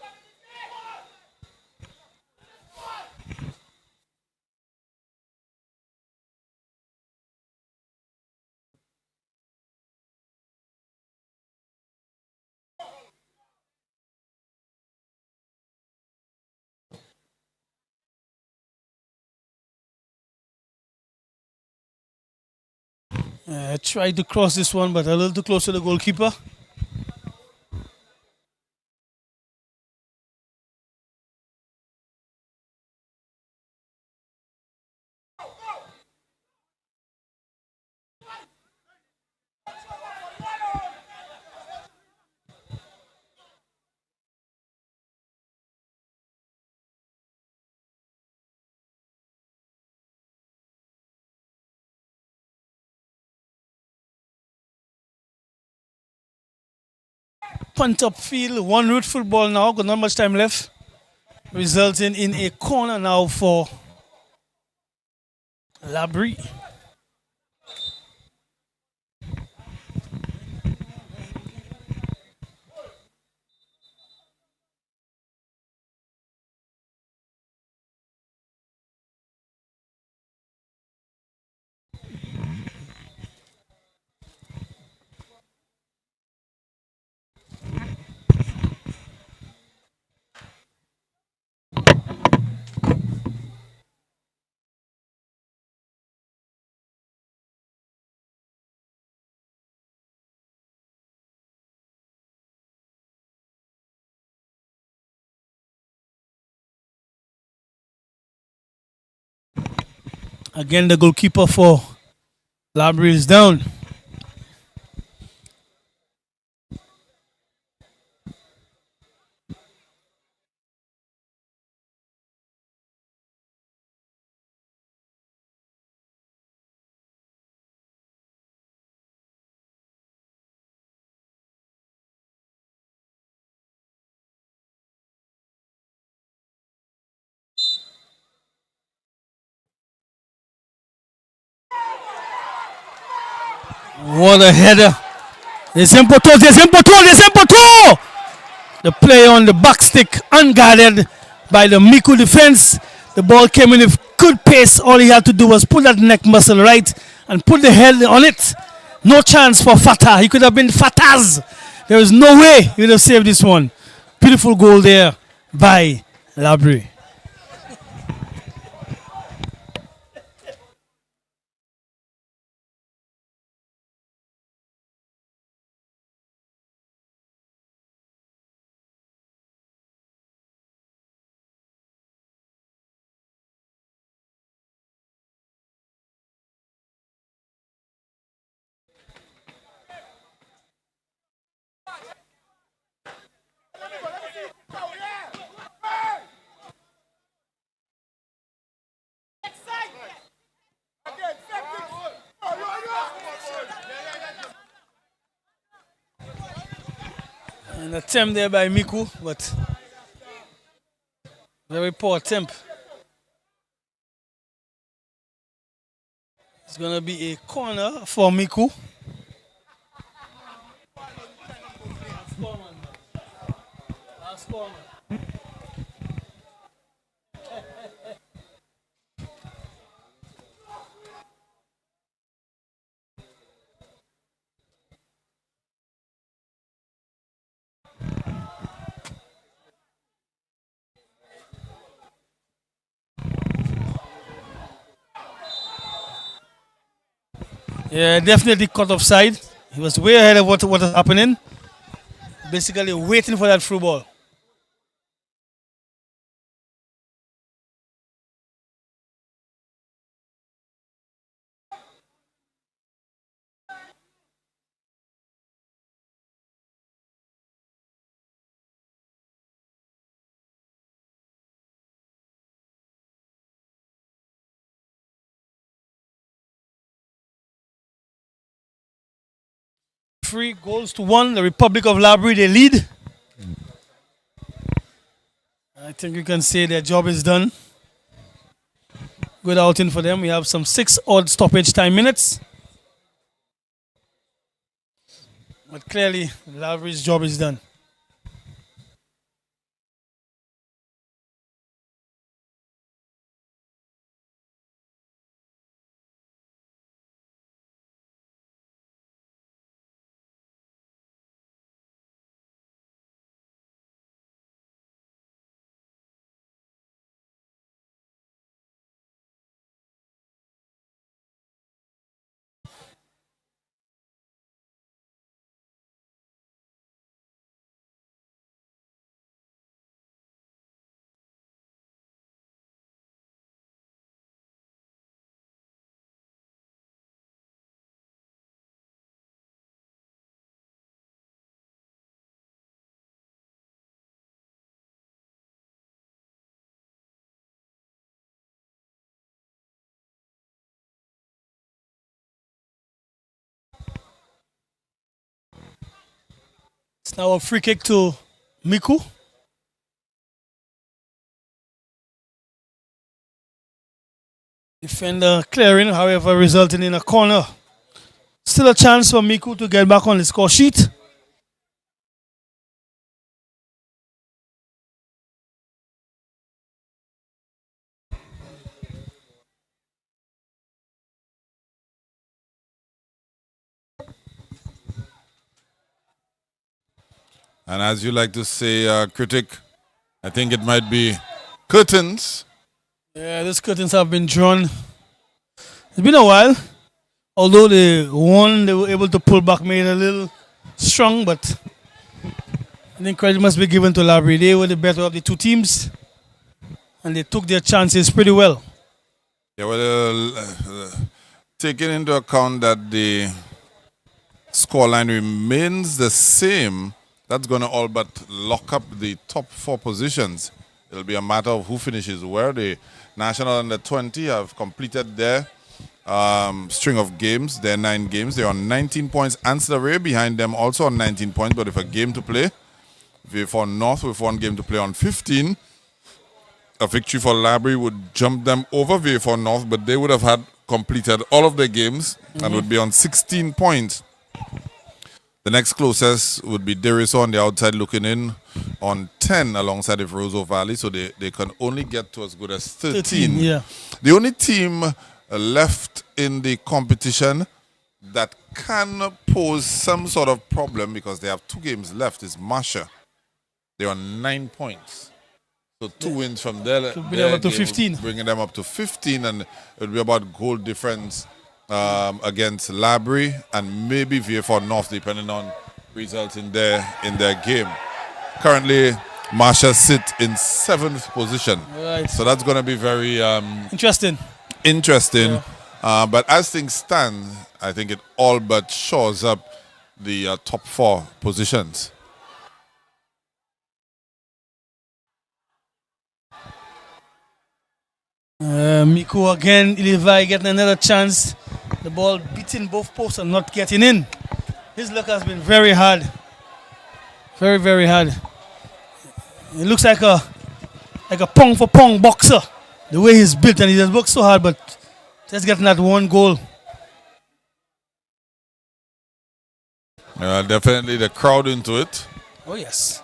Speaker 4: Tried to cross this one, but a little too close to the goalkeeper. punt up field, one route football now, got not much time left, resulting in a corner now for Labry. Again, the goalkeeper for Labry is down. What a header. Deuxième poteau, deuxième poteau, deuxième poteau! The play on the back stick, unguarded by the MICOUD defense. The ball came in with good pace. All he had to do was pull that neck muscle right and put the head on it. No chance for Fatah. He could have been Fatah's. There is no way he would have saved this one. Beautiful goal there by Labry. An attempt there by Miku, but very poor attempt. It's going to be a corner for Miku. Yeah, definitely caught offside. He was way ahead of what was happening. Basically waiting for that through ball. Three goals to one. The Republic of Labry, they lead. I think you can say their job is done. Good outing for them. We have some 6 odd stoppage time minutes. But clearly, Labry's job is done. Now a free kick to Miku. Defender clearing, however, resulting in a corner. Still a chance for Miku to get back on the score sheet.
Speaker 2: And as you like to say, critic, I think it might be curtains.
Speaker 4: Yeah, these curtains have been drawn. It's been a while. Although the one they were able to pull back made a little strong, but I think credit must be given to Labry. They were the better of the two teams, and they took their chances pretty well.
Speaker 2: Yeah, well, taking into account that the scoreline remains the same, that's going to all but lock up the top 4 positions. It'll be a matter of who finishes where. The National Under 20 have completed their string of games, their 9 games. They're on 19 points. Ancillary behind them also on 19 points, but with a game to play. For North with 1 game to play on 15. A victory for Labry would jump them over for North, but they would have had completed all of their games and would be on 16 points. The next closest would be Deriso on the outside looking in on 10 alongside of Roseau Valley, so they can only get to as good as 13.
Speaker 4: Yeah.
Speaker 2: The only team left in the competition that can pose some sort of problem because they have 2 games left is Masha. They're on 9 points. So 2 wins from there.
Speaker 4: To bring them up to 15.
Speaker 2: Bringing them up to 15, and it would be about goal difference against Labry and maybe VF North, depending on results in their game. Currently, Masha sit in 7th position.
Speaker 4: Right.
Speaker 2: So that's going to be very
Speaker 4: interesting.
Speaker 2: Yeah. But as things stand, I think it all but shores up the top 4 positions.
Speaker 4: Miku again, Levi getting another chance. The ball beating both posts and not getting in. His luck has been very hard. Very, very hard. It looks like a pong for pong boxer. The way he's built, and he has worked so hard, but just getting that 1 goal.
Speaker 2: Definitely the crowd into it.
Speaker 4: Oh, yes.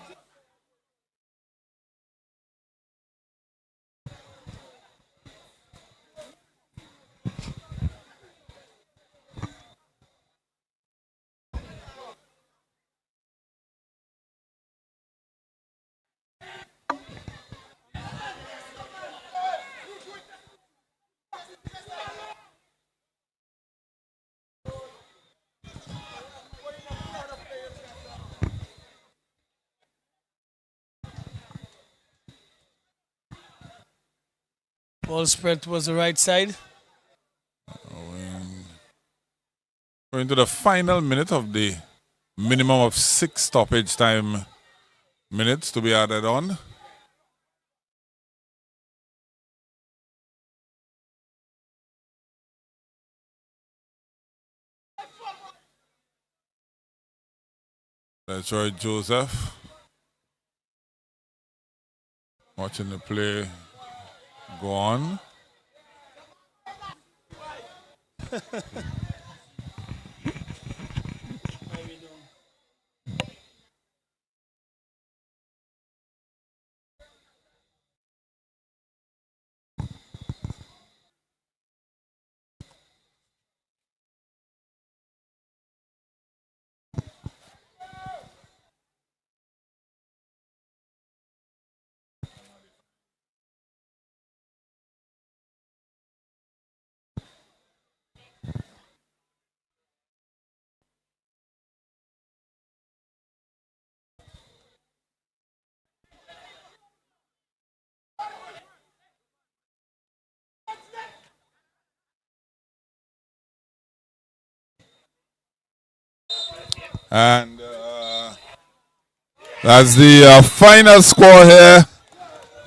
Speaker 4: Ball spread towards the right side.
Speaker 2: Going to the final minute of the minimum of 6 stoppage time minutes to be added on. That's Roy Joseph watching the play go on. And that's the final score here.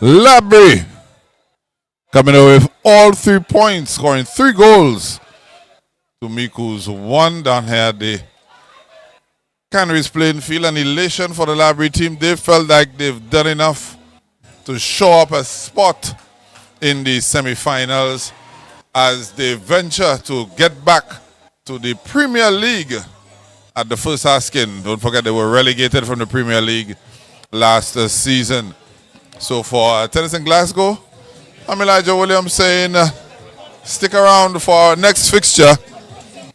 Speaker 2: Labry coming away with all 3 points, scoring 3 goals to Miku's 1 down here at the Cannery's playing field, and elation for the Labry team. They felt like they've done enough to show up a spot in the semi-finals as they venture to get back to the Premier League at the first asking. Don't forget they were relegated from the Premier League last season. So for Tennis in Glasgow, I'm Elijah Williams saying stick around for our next fixture,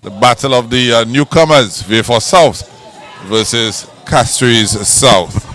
Speaker 2: the battle of the newcomers, V4 South versus Castries South.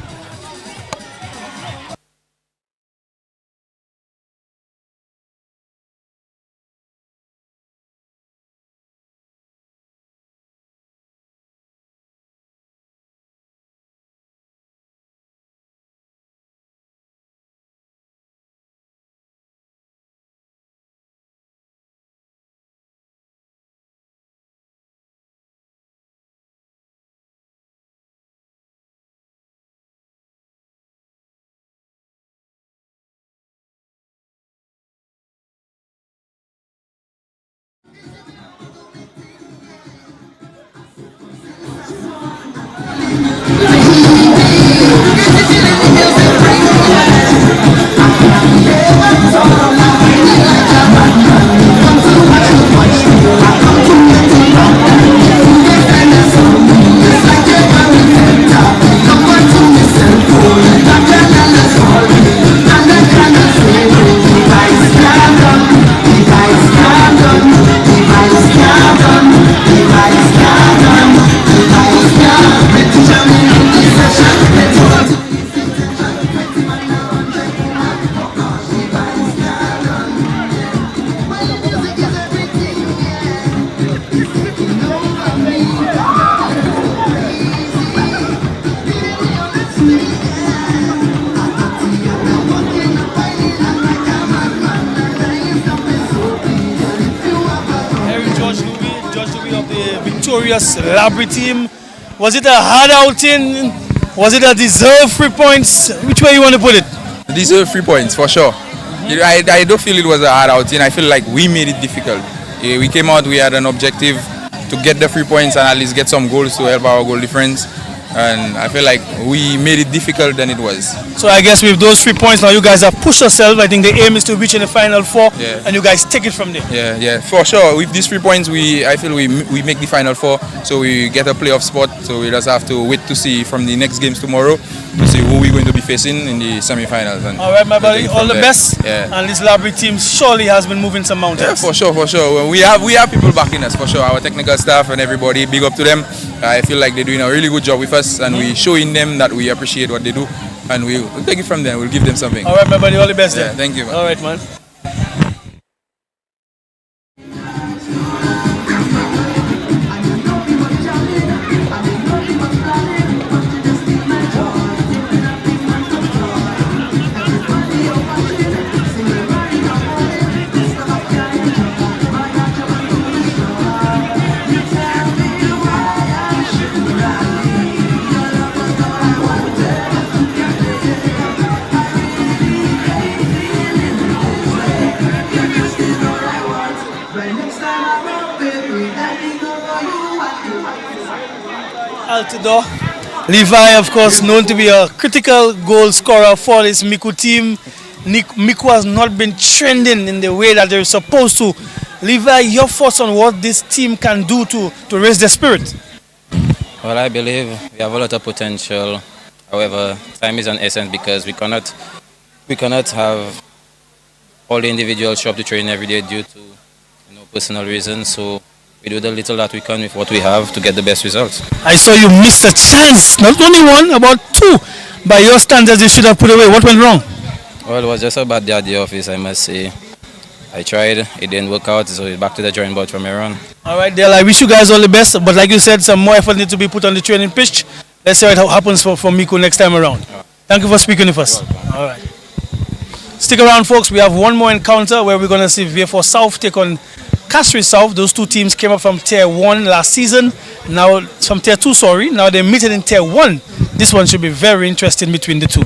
Speaker 4: Labry team. Was it a hard outing? Was it a deserved 3 points? Which way you want to put it?
Speaker 13: Deserved 3 points for sure. I don't feel it was a hard outing. I feel like we made it difficult. We came out, we had an objective to get the 3 points and at least get some goals to help our goal difference. And I feel like we made it difficult than it was.
Speaker 4: So I guess with those 3 points now you guys have pushed yourself. I think the aim is to reach in the final 4 and you guys take it from there.
Speaker 13: Yeah, for sure. With these 3 points I feel we make the final 4, so we get a playoff spot. So we just have to wait to see from the next games tomorrow to see who we're going to be facing in the semi-finals.
Speaker 4: Alright my buddy, all the best. And this Labry team surely has been moving some mountains.
Speaker 13: Yeah, for sure. We have people backing us for sure. Our technical staff and everybody, big up to them. I feel like they're doing a really good job with us, and we're showing them that we appreciate what they do, and we'll take it from them. We'll give them something.
Speaker 4: Alright my buddy, all the best.
Speaker 13: Yeah, thank you, man.
Speaker 4: Alright man. Altidore. Levi, of course, known to be a critical goal scorer for this MICOUD team. MICOUD has not been trending in the way that they're supposed to. Levi, your thoughts on what this team can do to raise their spirit?
Speaker 14: Well, I believe we have a lot of potential. However, time is an essence because we cannot have all the individuals show up to train every day due to personal reasons. So we do the little that we can with what we have to get the best results.
Speaker 4: I saw you missed a chance, not only one, about 2. By your standards, you should have put away. What went wrong?
Speaker 14: Well, it was just a bad day at the office, I must say. I tried, it didn't work out, so we're back to the drawing board from here on.
Speaker 4: All right, Dale, I wish you guys all the best, but like you said, some more effort needs to be put on the training pitch. Let's see how it happens for MICOUD next time around. Thank you for speaking with us. All right. Stick around, folks. We have one more encounter where we're going to see V4 South take on Castries South. Those two teams came up from Tier 1 last season. Now, from Tier 2, sorry. Now they're meeting in Tier 1. This one should be very interesting between the two.